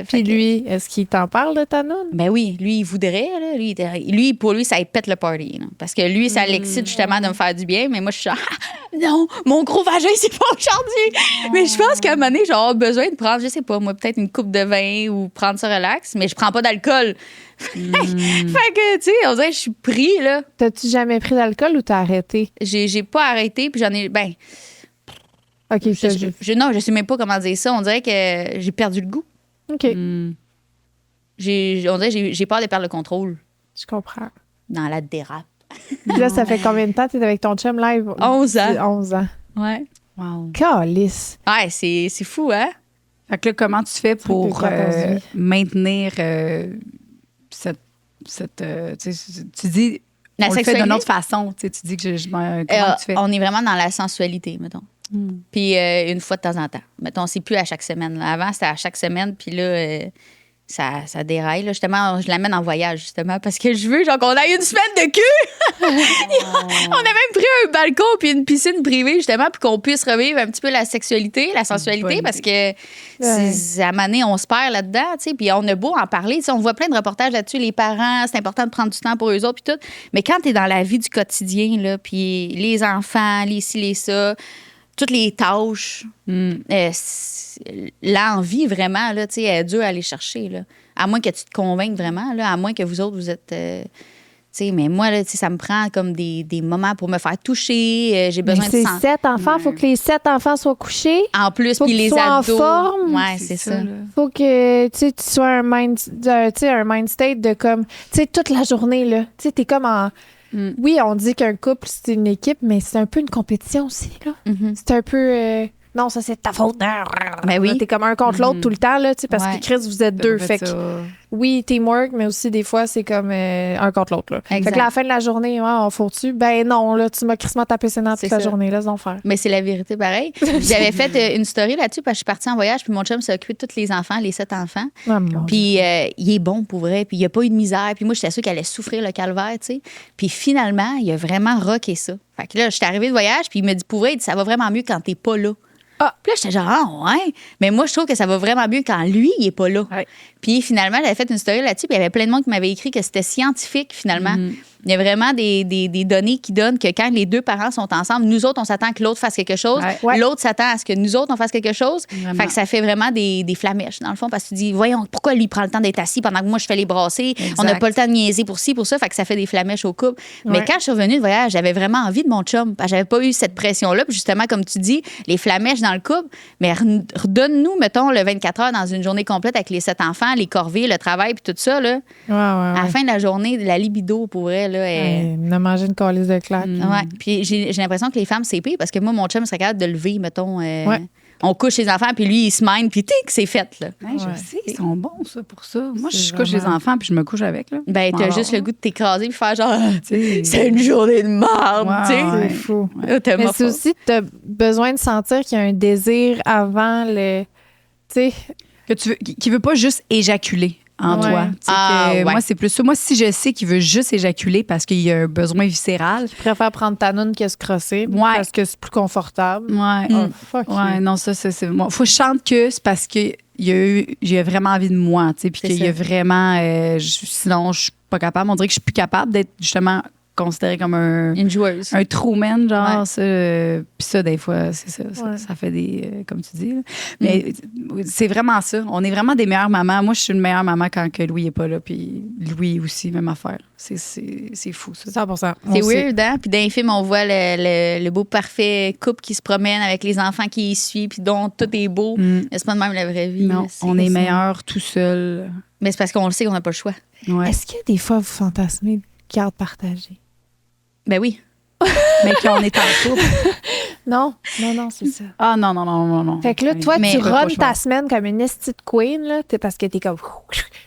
Puis lui, est-ce qu'il t'en parle de ta noune? Ben oui, lui, il voudrait. Là, lui, pour lui, ça lui pète le party. Là, parce que lui, ça l'excite justement de me faire du bien. Mais moi, je suis genre, non, mon gros vagin, c'est pas aujourd'hui. Mais je pense qu'à un moment donné, j'aurais besoin de prendre, je sais pas, moi, peut-être une coupe de vin ou prendre ça relax. Mais je prends pas d'alcool. Fait que, tu sais, on dirait que je suis pris, là. T'as-tu jamais pris d'alcool ou t'as arrêté? J'ai pas arrêté, puis j'en ai. Ben, OK, non, je sais même pas comment dire ça. On dirait que j'ai perdu le goût. OK, Mm. On dirait que j'ai peur de perdre le contrôle je comprends. dans la dérape. Puis là, ça fait combien de temps que t'es avec ton chum live? 11 ans. 11 ans. Ouais. Wow. Calice. Ouais, c'est fou, hein? Fait que là, comment tu fais pour 14 maintenir cette tu sais, tu dis, La on le fait sexualité? d'une autre façon. Tu sais, tu dis que comment tu fais? On est vraiment dans la sensualité, mettons. Mm. Puis une fois de temps en temps. Mettons, c'est plus à chaque semaine. Là. Avant, c'était à chaque semaine, puis là, ça déraille. Là. Justement, je l'amène en voyage, justement, parce que je veux, genre, qu'on aille une semaine de cul. On a même pris un balcon puis une piscine privée, justement, puis qu'on puisse revivre un petit peu la sexualité, la sensualité, Bonne parce que à un moment donné, on se perd là-dedans, tu sais, puis on a beau en parler, tu sais, on voit plein de reportages là-dessus, les parents, c'est important de prendre du temps pour eux autres, puis tout, mais quand t'es dans la vie du quotidien, là, puis les enfants, les ci, les ça, toutes les tâches, l'envie, vraiment, là, tu sais, elle est dure à aller chercher, là. À moins que tu te convainques vraiment, là, à moins que vous autres, vous êtes... tu sais, mais moi, là, tu sais, ça me prend comme des moments pour me faire toucher. J'ai besoin de C'est sentir. 7 enfants. Faut que les 7 enfants soient couchés. En plus, Faut puis qu'ils les soient en ados. forme. Ouais, c'est ça. là. Faut que tu sois un mind state de comme, tu sais, toute la journée, là. Tu sais, t'es comme en. Oui, on dit qu'un couple, c'est une équipe, mais c'est un peu une compétition aussi, là. Mhm. C'est un peu. Non, ça, c'est de ta faute. Ben oui. T'es comme un contre l'autre tout le temps, là, tu sais, parce Ouais. que Chris, vous êtes deux. Fait que, oui, teamwork, mais aussi, des fois, c'est comme un contre l'autre, là. Fait Exact. que là, à la fin de la journée, on faut-tu? Ben non, là, tu m'as crissement tapé ses nerfs C'est toute la ça. journée, laisse donc faire. Mais c'est la vérité, pareil. J'avais fait une story là-dessus parce que je suis partie en voyage, puis mon chum s'est occupé de tous les enfants, les 7 enfants. Ah, mon Puis il est bon pour vrai, puis il n'y a pas eu de misère. Puis moi, j'étais sûre qu'elle allait souffrir le calvaire, tu sais. Puis finalement, il a vraiment rocké ça. Fait que là, j'étais arrivée de voyage, puis il me dit, pour vrai, il dit, ça va vraiment mieux quand t'es pas là. Ah. Puis là, j'étais genre, ah ouais. Mais moi, je trouve que ça va vraiment mieux quand lui, il est pas là. Ouais. Puis finalement, j'avais fait une story là-dessus, puis il y avait plein de monde qui m'avait écrit que c'était scientifique, finalement. Il y a vraiment des données qui donnent que quand les deux parents sont ensemble, nous autres, on s'attend que l'autre fasse quelque chose. Ouais. L'autre s'attend à ce que nous autres, on fasse quelque chose. Vraiment. Fait que ça fait vraiment des flamèches, dans le fond, parce que tu dis, voyons, pourquoi lui prend le temps d'être assis pendant que moi, je fais les brassées? Exact. On n'a pas le temps de niaiser pour ci, pour ça. Fait que ça fait des flamèches au couple. Mais Ouais. quand je suis revenue de voyage, j'avais vraiment envie de mon chum. Parce que j'avais pas eu cette pression-là. Puis justement, comme tu dis, les flamèches dans le couple. Mais redonne-nous, mettons, le 24 heures dans une journée complète avec les 7 enfants, les corvées, le travail, puis tout ça, là. Ouais, À la fin de la journée, la libido, pour vrai, là, est... On a mangé une calice de claques. Ouais. Puis j'ai l'impression que les femmes, c'est pire parce que moi, mon chum serait capable de lever, mettons. On couche les enfants, puis lui, il se mine, puis tic, c'est fait, là. Ouais, je Ouais. sais, ils sont bons, ça, pour ça. Moi, C'est je couche les vraiment- enfants, puis je me couche avec. Là. Ben, t'as Alors, juste le goût de t'écraser, puis faire genre, tu sais. c'est une journée de merde, Ouais, tu sais. ouais. C'est fou. T'as Mais ma c'est faute. aussi, t'as besoin de sentir qu'il y a un désir avant le. Tu sais, Que tu veux, qui veut pas juste éjaculer en Ouais. toi. Tu sais, Ah, que ouais. Moi, c'est plus ça. Moi, si je sais qu'il veut juste éjaculer parce qu'il y a un besoin viscéral, je préfère prendre ta noune que se crosser Ouais. parce que c'est plus confortable. ouais. Oh, fuck you. Ouais, non, ça, c'est moi. Faut que je chante que c'est parce que j'ai vraiment envie de moi, tu sais, puis C'est qu'il y a ça. vraiment. Sinon, je suis pas capable. On dirait que je suis plus capable d'être justement considérée comme Une joueuse. un true man, genre, Ouais. ça. Puis ça, des fois, c'est ça. Ouais. Ça fait des. Comme tu dis. Là. Mais c'est vraiment ça. On est vraiment des meilleures mamans. Moi, je suis une meilleure maman quand que Louis est pas là. Puis Louis aussi, même affaire. C'est fou, ça. 100%. C'est On sait. weird, hein? Puis dans les films, on voit le beau parfait couple qui se promène avec les enfants qui y suivent, puis dont tout est beau. Mm. Mais c'est pas de même la vraie vie. Non, là. on est meilleurs tout seul. Mais c'est parce qu'on le sait qu'on n'a pas le choix. Ouais. Est-ce que des fois, vous fantasmez de garde partagée? Ben oui. Mais qu'on est en couple. Non, c'est ça. Ah non, non, non, non, non. Fait que là, toi, Mais tu je peux pas runs ta choisir. semaine comme une esti de queen, là, parce que t'es comme...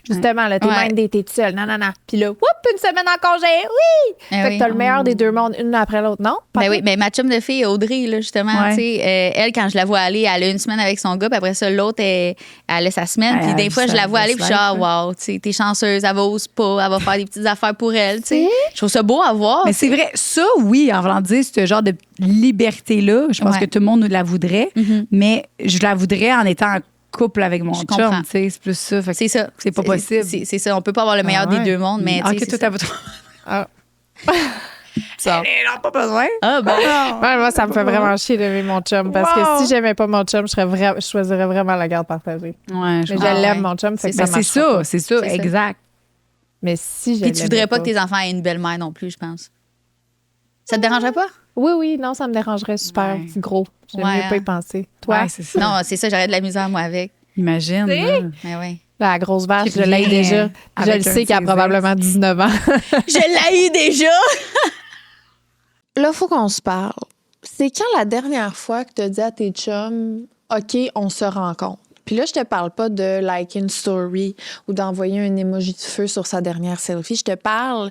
Justement, là, t'es Ouais. mindée, t'es seule, non. Puis là, une semaine en congé, oui! Ah Fait oui. que t'as le meilleur des deux mondes, une après l'autre, non? Ben oui, mais ma chum de fille, Audrey, là, justement, Ouais. tu sais, elle, quand je la vois aller, elle a une semaine avec son gars, puis après ça, l'autre, elle a sa semaine. Ouais, Puis des elle fois, vit je la sa vois aller, puis je suis best ah, life, wow, tu sais, t'es chanceuse, elle va au spa, elle va faire des petites affaires pour elle, tu sais. Je trouve ça beau à voir. Mais c'est vrai, ça, oui, en voulant dire ce genre de liberté-là, je pense Ouais. que tout le monde nous la voudrait, mais je la voudrais en étant en couple avec mon Je chum, comprends. tu sais, c'est plus ça. Fait que C'est ça. C'est pas possible. C'est ça. On peut pas avoir le meilleur Ah ouais. des deux mondes, mais. Ah, tu sais, que c'est toi, ça. t'as Ça. non, pas besoin. Ah, ben. Ouais, moi, ça me fait vraiment chier d'aimer mon chum, parce que Wow. si j'aimais pas mon chum, je choisirais vraiment la garde partagée. Ouais, Mais je Ah, l'aime, ouais. mon chum, fait que Ben, ça c'est marchera ça, pas. c'est ça, C'est ça. exact. Mais si je Puis tu l'aimais voudrais pas que tes enfants aient une belle-mère non plus, je pense. Ça te dérangerait pas? Oui, non, ça me dérangerait super Ouais. gros. J'aime Ouais, mieux pas y hein. penser. Toi, Ouais, c'est ça. Non, c'est ça, j'aurais de la misère, moi, avec. Imagine. Tu sais? là. Mais oui. la grosse vache, Qui je l'ai revient, déjà. Je avec le un sais de qu'il a ses probablement 19 ans. Je l'ai eu déjà! Là, il faut qu'on se parle. C'est quand la dernière fois que tu as dit à tes chums, OK, on se rencontre? Puis là, je te parle pas de liker une story ou d'envoyer un emoji de feu sur sa dernière selfie. Je te parle,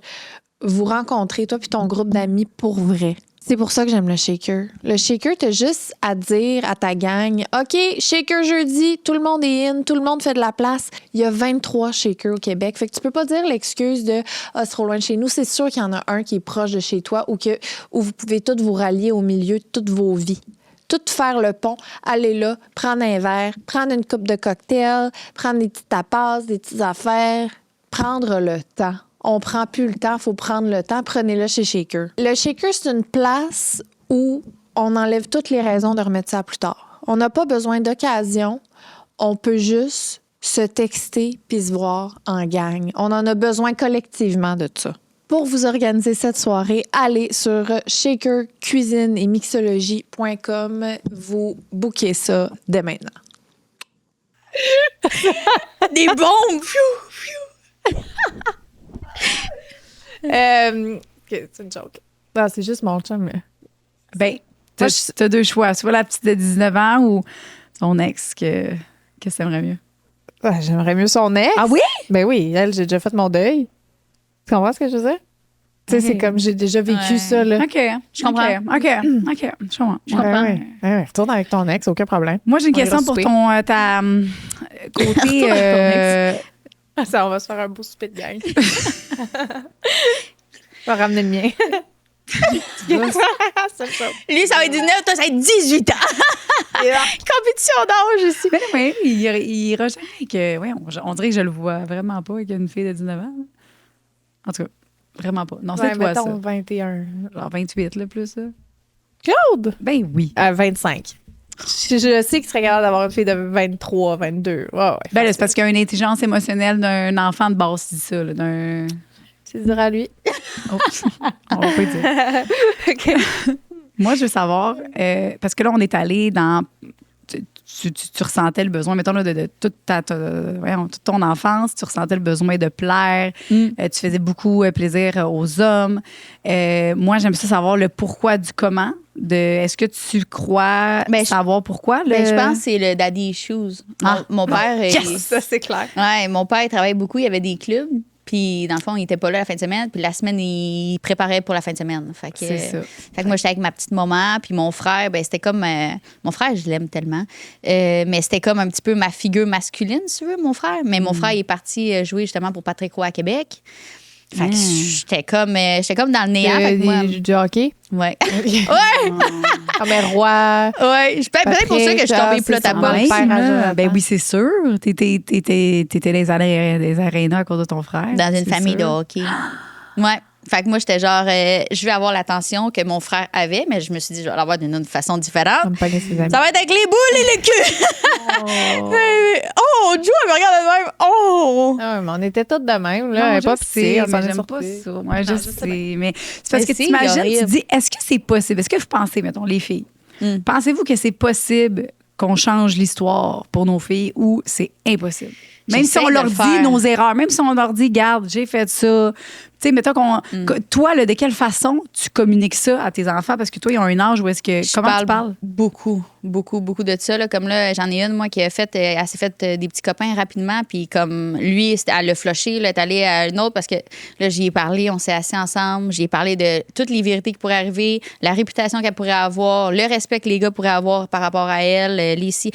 vous rencontrez, toi puis ton groupe d'amis, pour vrai. C'est pour ça que j'aime le shaker. Le shaker, t'as juste à dire à ta gang, OK, shaker jeudi, tout le monde est in, tout le monde fait de la place. Il y a 23 shakers au Québec. Fait que tu peux pas dire l'excuse de c'est trop loin de chez nous. C'est sûr qu'il y en a un qui est proche de chez toi ou où vous pouvez tous vous rallier au milieu de toutes vos vies. Tout faire le pont, aller là, prendre un verre, prendre une coupe de cocktail, prendre des petites tapas, des petites affaires, prendre le temps. On prend plus le temps, faut prendre le temps. Prenez-le chez Shaker. Le Shaker, c'est une place où on enlève toutes les raisons de remettre ça plus tard. On n'a pas besoin d'occasion. On peut juste se texter puis se voir en gang. On en a besoin collectivement de ça. Pour vous organiser cette soirée, allez sur shakercuisine et mixologie.com. Vous bookez ça dès maintenant. Des bombes! Pfiou! C'est une joke. Non, c'est juste mon chum. mais- Ben, Moi, t'as deux choix. Soit la petite de 19 ans ou ton ex que t'aimerais mieux. Ouais, j'aimerais mieux son ex. Ah oui? Ben oui, elle, j'ai déjà fait mon deuil. Tu comprends ce que je veux dire? Tu sais, c'est Ok. comme j'ai déjà vécu Ouais. ça, là. OK. Je comprends. OK. Je comprends. Je comprends. Ouais, retourne avec ton ex, aucun problème. Moi, j'ai une On ira question pour souper. ton ta côté. Ça, on va se faire un beau souper de gang. On va ramener le mien. C'est ça. Lui, ça va être 19, toi, ça va être 18 ans. Compétition d'âge ici. Ben oui, il ira jamais avec. Ouais, on dirait que je le vois vraiment pas avec une fille de 19 ans. En tout cas, vraiment pas. Non, c'est Ouais, toi, mettons ça. 21. Genre 28, là, plus ça. Claude! Ben oui. 25. Je sais qu'il serait capable d'avoir une fille de 23, 22. Ouais, ouais. Ben là, c'est parce qu'il y a une intelligence émotionnelle d'un enfant de base, c'est ça, là, d'un. Tu diras à lui. Oups, on va pas dire. OK. Moi, je veux savoir, parce que là, on est allé dans. Tu ressentais le besoin, mettons, là, de toute toute ton enfance, tu ressentais le besoin de plaire, tu faisais beaucoup plaisir aux hommes. Moi, j'aime ça savoir le pourquoi du comment. Est-ce que tu crois Ben, savoir pourquoi? Ben, je pense que c'est le daddy issues. Mon père, Ça, c'est clair. ouais, mon père, il travaillait beaucoup, il y avait des clubs. Puis, dans le fond, il était pas là la fin de semaine. Puis, la semaine, il préparait pour la fin de semaine. Fait que, C'est ça. Fait que moi, j'étais avec ma petite maman. Puis, mon frère, ben c'était comme. Mon frère, je l'aime tellement. Mais c'était comme un petit peu ma figure masculine, si tu veux, mon frère. Mais mon frère, il est parti jouer justement pour Patrick Roy à Québec. Fait que j'étais comme dans le néant. Fait que moi, Du hockey? ouais. Ouais! Comme un roi. Ouais. Peut-être pour ça que je suis tombée plate à c'est pas. ça. Père à Jonathan. Ben oui, c'est sûr. T'étais des arénas à cause de ton frère. Dans une c'est famille de sûr. hockey. Ouais. Fait que moi, j'étais genre, je vais avoir l'attention que mon frère avait, mais je me suis dit, je vais l'avoir d'une autre façon différente. Comme pogner ses amis. Ça va être avec les boules et le cul. Oh, Joe, elle me regarde de même. Oh! Ah ouais, mais on était toutes de même, là. Non, Elle est je pas sais, pitié, on s'en mais est j'aime pas sortis. ça. Moi, je Non, je sais sais. bien. Mais c'est parce Mais que c'est t'imagines, tu horrible. dis, est-ce que c'est possible? Est-ce que vous pensez, mettons, les filles, Mm. pensez-vous que c'est possible qu'on change l'histoire pour nos filles ou c'est impossible? Même si on leur dit nos erreurs, même si on leur dit, garde, j'ai fait ça. Tu sais, mettons toi, là, de quelle façon tu communiques ça à tes enfants? Parce que toi, ils ont un âge où est-ce que. Comment tu parles? Beaucoup de ça. Là. Comme là, j'en ai une, moi, qui a fait. Elle s'est fait des petits copains rapidement. Puis comme lui, elle l'a flushé, elle est allée à une autre parce que là, j'y ai parlé, on s'est assis ensemble. J'y ai parlé de toutes les vérités qui pourraient arriver, la réputation qu'elle pourrait avoir, le respect que les gars pourraient avoir par rapport à elle, Lacey.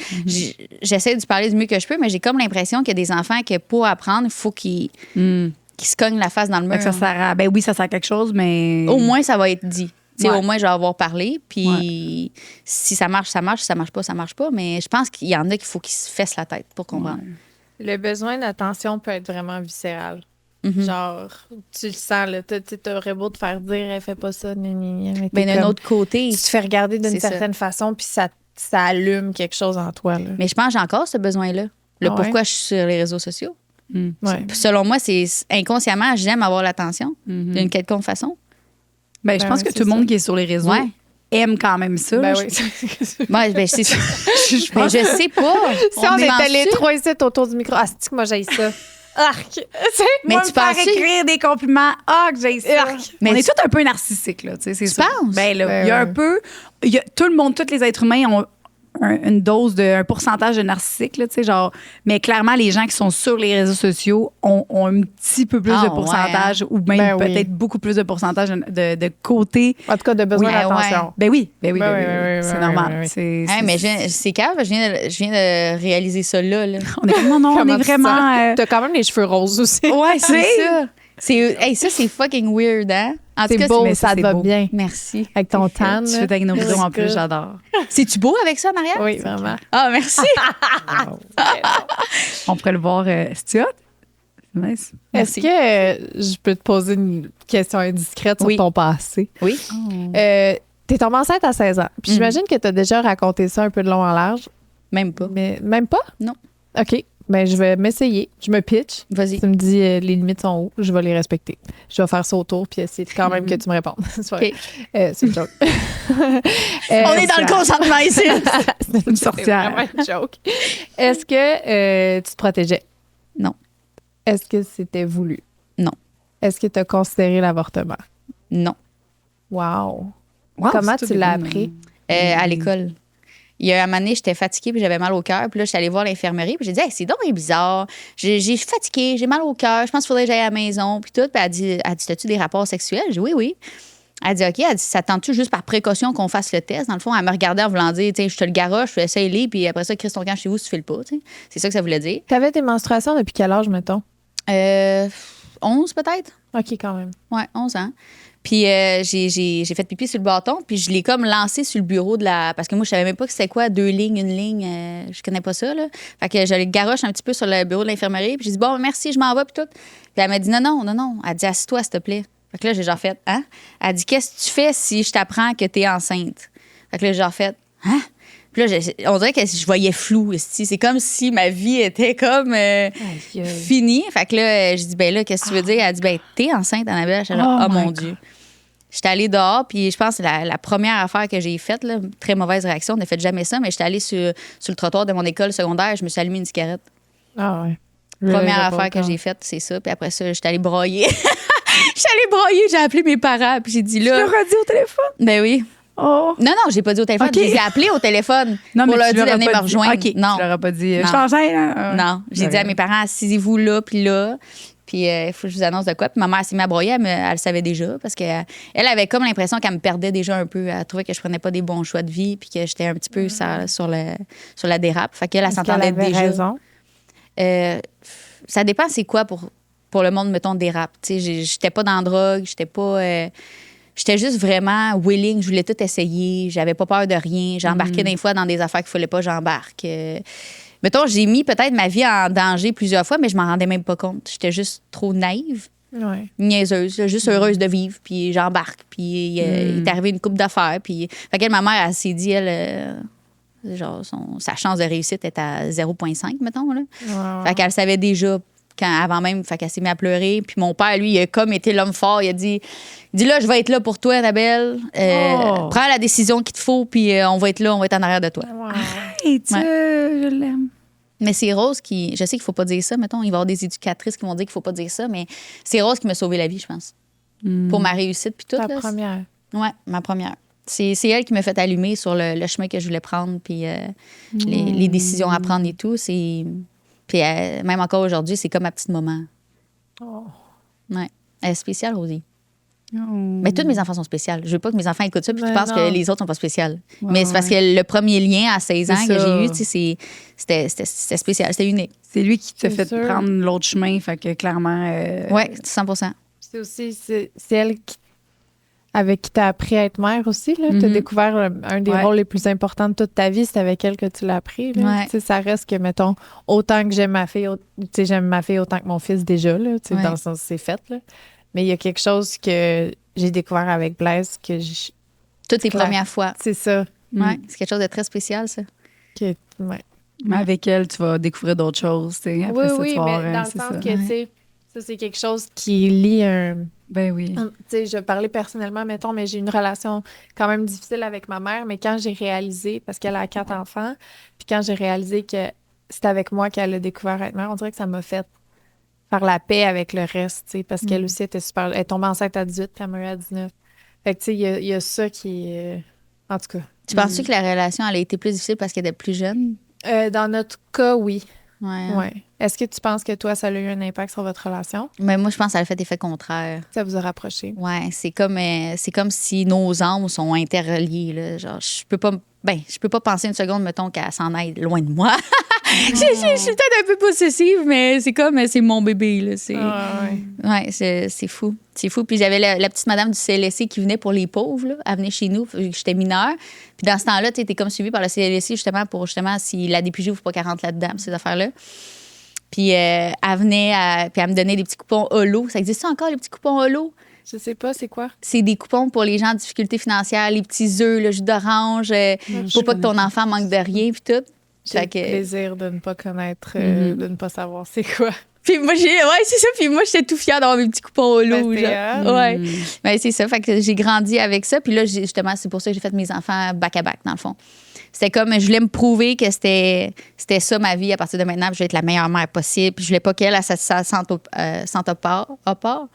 J'essaie de parler du mieux que je peux, mais j'ai comme l'impression qu'il y a des enfants que pour apprendre, il faut qu'ils. Qui se cognent la face dans le mur. Ça sert à, oui, ça sert à quelque chose, mais... Au moins, ça va être dit. Au moins, je vais avoir parlé. Puis si ça marche, ça marche. Si ça marche pas, ça marche pas. Mais je pense qu'il y en a qu'il faut qu'ils se fessent la tête pour comprendre. Le besoin d'attention peut être vraiment viscéral. Genre, tu le sens, là. T'aurais beau te faire dire, elle fait pas ça, mais d'un autre côté... Tu te fais regarder d'une certaine façon, puis ça allume quelque chose en toi, là. Mais je pense que j'ai encore ce besoin-là. Pourquoi je suis sur les réseaux sociaux. Selon moi, c'est inconsciemment, j'aime avoir l'attention d'une quelconque façon. Ben, je pense que tout le monde qui est sur les réseaux aime quand même ça. Ben là, oui. Je sais pas. Si on était les trois ici autour du micro, c'est que moi, j'aille ça. Arc! Mais moi, tu me faire penses écrire des compliments. Ah, que j'ai ça. Mais on est tous un peu narcissiques, là. Tu penses? Ben là, il y a un peu... tout le monde, tous les êtres humains ont une dose un pourcentage de narcissique, là, tu sais, genre. Mais clairement, les gens qui sont sur les réseaux sociaux ont un petit peu plus de pourcentage ou même peut-être beaucoup plus de pourcentage de côté. En tout cas, de besoin d'attention. Ben oui, c'est normal. Mais c'est calme, je viens de réaliser ça là. On est vraiment, on est vraiment... T'as quand même les cheveux roses aussi. Ouais, c'est ça. Ça, c'est fucking weird, hein? En tout cas, beau, mais ça te va bien. Merci. Avec ton tan. Tu fais avec nos rideaux en plus, j'adore. C'est-tu beau avec ça en arrière? Oui, vraiment. Ah, merci. On pourrait le voir. C'est hot? Nice. Est-ce que je peux te poser une question indiscrète sur ton passé? Oui. T'es tombée enceinte à 16 ans. Puis j'imagine que t'as déjà raconté ça un peu de long en large. Même pas. Mais même pas? Non. OK. Ben, je vais m'essayer. Je me pitch. Vas-y. Tu me dis les limites sont où, je vais les respecter. Je vais faire ça autour puis essayer quand même que tu me répondes. OK. C'est une joke. On est dans le consentement ici. C'est une sorcière. C'est vraiment une joke. Est-ce que tu te protégeais? Non. Est-ce que c'était voulu? Non. Est-ce que tu as considéré l'avortement? Non. Wow. Comment tu l'as appris? À l'école. Il y a un moment donné, j'étais fatiguée puis j'avais mal au cœur. Puis là, je suis allée voir l'infirmerie. Puis j'ai dit, hey, c'est donc bizarre. J'ai fatiguée, j'ai mal au cœur. Je pense qu'il faudrait que j'aille à la maison. Puis tout. Puis elle dit, as-tu des rapports sexuels? J'ai dit, oui. Elle dit, OK. Elle dit, ça tente-tu juste par précaution qu'on fasse le test? Dans le fond, elle me regardait en voulant dire, je te le garoche, je essaye-les. Puis après ça, crie ton camp chez vous si tu fais le pas. T'sais. C'est ça que ça voulait dire. T'avais tes menstruations depuis quel âge, mettons? 11 peut-être. OK, quand même. Ouais, 11 ans. Puis j'ai fait pipi sur le bâton, puis je l'ai comme lancé sur le bureau de la... Parce que moi, je savais même pas que c'était quoi, 2 lignes, 1 ligne. Je connais pas ça, là. Fait que je le garoche un petit peu sur le bureau de l'infirmerie, puis j'ai dit, bon, merci, je m'en vais, puis tout. Puis elle m'a dit, non. Elle dit, assis-toi, s'il te plaît. Fait que là, j'ai genre fait, hein? Elle dit, qu'est-ce que tu fais si je t'apprends que t'es enceinte? Fait que là, j'ai genre fait, hein? Puis là, on dirait que je voyais flou. C'est comme si ma vie était comme finie. Fait que là, je dis, ben là, qu'est-ce que tu veux dire? Elle dit, ben, t'es enceinte, Annabelle. Je suis là, oh mon Dieu. J'étais allée dehors, puis je pense que la première affaire que j'ai faite, là, très mauvaise réaction, on n'a fait jamais ça, mais j'étais allée sur le trottoir de mon école secondaire, je me suis allumé une cigarette. Ah ouais. Première affaire que j'ai faite, c'est ça. Puis après ça, j'étais allée broyer. J'ai appelé mes parents, puis j'ai dit là. Tu leur as dit au téléphone? Ben oui. Oh. Non, j'ai pas dit au téléphone. Okay. Je les ai appelés au téléphone Non, pour mais leur dire de venir me dit. rejoindre. OK, non. tu leur as pas dit. Non. Je t'enchaîne. Hein? Non, j'ai dit à mes parents, assisez-vous là, puis là. Puis il faut que je vous annonce de quoi. Puis ma mère s'est mise à broyer, elle savait déjà, parce qu'elle avait comme l'impression qu'elle me perdait déjà un peu. Elle trouvait que je prenais pas des bons choix de vie, puis que j'étais un petit peu sur la dérape. Fait qu'elle s'entendait déjà. Raison. Ça dépend c'est quoi pour le monde, mettons, dérape. Tu sais, j'étais pas dans la drogue, j'étais pas... J'étais juste vraiment willing, je voulais tout essayer, j'avais pas peur de rien. J'embarquais des fois dans des affaires qu'il fallait pas que j'embarque. Mettons, j'ai mis peut-être ma vie en danger plusieurs fois, mais je m'en rendais même pas compte. J'étais juste trop naïve, niaiseuse, là, juste heureuse de vivre, puis j'embarque. Puis il est arrivé une couple d'affaires. Puis... Fait que ma mère, elle s'est dit, genre, sa chance de réussite est à 0,5, mettons. Là. Fait qu'elle savait déjà... avant même, fait qu'elle s'est mise à pleurer. Puis mon père, lui, il a comme été l'homme fort. Il a dit là, je vais être là pour toi, Annabelle. Prends la décision qu'il te faut, puis on va être là, on va être en arrière de toi. Hey, je l'aime. Mais c'est Rose qui. Je sais qu'il faut pas dire ça, mettons. Il va y avoir des éducatrices qui vont dire qu'il faut pas dire ça, mais c'est Rose qui m'a sauvé la vie, je pense. Pour ma réussite, puis tout. Ta là. première. Ouais, ma première. C'est elle qui m'a fait allumer sur le chemin que je voulais prendre, puis les décisions à prendre et tout. Puis même encore aujourd'hui, c'est comme ma petite maman. Oh. Ouais. Elle est spéciale, Rosie. Oh. Mais tous mes enfants sont spéciales. Je veux pas que mes enfants écoutent ça puis qu'ils Mais pensent non. que les autres sont pas spéciales. Ouais, Mais c'est parce que le premier lien à 16 ans C'est que ça. j'ai eu, tu sais, c'était spécial, c'était unique. C'est lui qui t'a C'est fait sûr. prendre l'autre chemin, fait que clairement... Ouais, 100%. C'est aussi, c'est elle avec qui t'as appris à être mère aussi. Là. T'as Mhm. découvert un des Ouais. rôles les plus importants de toute ta vie. C'est avec elle que tu l'as appris. Là. Ouais. Tu sais, ça reste que, mettons, autant que j'aime ma fille, tu sais, j'aime ma fille autant que mon fils déjà. Là, tu sais, Ouais. dans le sens, c'est fait. Là. Mais il y a quelque chose que j'ai découvert avec Blaise que Toutes les Claire. premières fois. c'est ça. Ouais, c'est quelque chose de très spécial, ça. Que, ouais. Mais avec elle, tu vas découvrir d'autres choses, tu sais. Après Oui, ça, oui, tu vas mais avoir, dans le c'est sens ça. que, tu sais, ça, c'est quelque chose qui lie un. Ben oui. Tu sais, je parlais personnellement, mettons, mais j'ai une relation quand même difficile avec ma mère. Mais quand j'ai réalisé, parce qu'elle a 4 enfants, puis quand j'ai réalisé que c'était avec moi qu'elle a découvert être mère, on dirait que ça m'a fait faire la paix avec le reste, tu sais, parce qu'elle aussi était super. Elle est tombée enceinte à 18, puis elle m'a eu à 19. Fait que, tu sais, il y a ça qui est. En tout cas. Tu penses-tu que la relation, elle a été plus difficile parce qu'elle était plus jeune? Dans notre cas, oui. Ouais. Ouais. Est-ce que tu penses que toi, ça a eu un impact sur votre relation? Mais moi, je pense que ça a fait effet contraire. Ça vous a rapproché? Ouais, c'est comme si nos âmes sont interreliées. Là. Genre, je peux pas penser une seconde, mettons, qu'elle s'en aille loin de moi. Je suis peut-être un peu possessive, mais c'est mon bébé. Là. Ouais, c'est fou. C'est fou. Puis j'avais la petite madame du CLSC qui venait pour les pauvres. Là. Elle venait chez nous, vu que j'étais mineure. Puis dans ce temps-là, tu étais comme suivie par le CLSC justement pour si la DPJ ouvre pas qu'elle rentre là-dedans, ces affaires-là. Puis elle venait, puis elle me donnait des petits coupons holo. Ça existe ça encore, les petits coupons holo? Je sais pas, c'est quoi? C'est des coupons pour les gens en difficulté financière, les petits œufs, le jus d'orange, pour pas que ton enfant manque de rien, puis tout. J'ai Fait le que- plaisir de ne pas connaître, Mhm. de ne pas savoir c'est quoi. Puis moi, c'est ça. Puis moi, j'étais tout fière d'avoir mes petits coupons holo. Ben, c'est genre. hot. Ouais. Mm. Ben, c'est ça. Fait que j'ai grandi avec ça. Puis là, justement, c'est pour ça que j'ai fait mes enfants back-à-back, dans le fond. C'était comme, je voulais me prouver que c'était ça ma vie à partir de maintenant. Puis je voulais être la meilleure mère possible. Puis je voulais pas qu'elle sente à part. À part?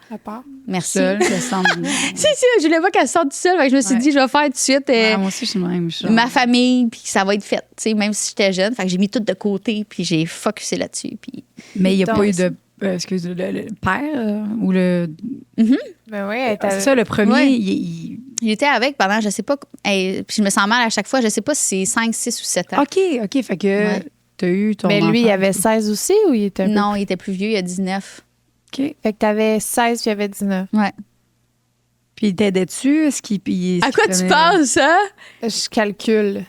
Merci. Seule, ça semble. C'est ça. Je voulais pas qu'elle se sente seule. Fait que je me suis Ouais. dit, je vais faire tout de suite Moi aussi, je suis même. Je suis ma famille, puis ça va être fait. Tu sais, même si j'étais jeune. Fait que j'ai mis tout de côté, puis j'ai focusé là-dessus. Puis Mais il n'y a Donc, pas eu de. Excuse, le père ou le. Ben oui, elle C'est ça, le premier. Ouais. il- j'étais avec pendant, je sais pas, puis je me sens mal à chaque fois. Je sais pas si c'est 5, 6 ou 7 ans. OK, fait que Ouais. t'as eu ton. Mais lui, il enfant. avait 16 aussi ou il était un peu- Non, il était plus vieux, il a 19. OK. Fait que t'avais 16 puis il avait 19. Ouais. Puis il t'aidait-tu? Est-ce qu'il. À quoi tu penses, hein? Je calcule.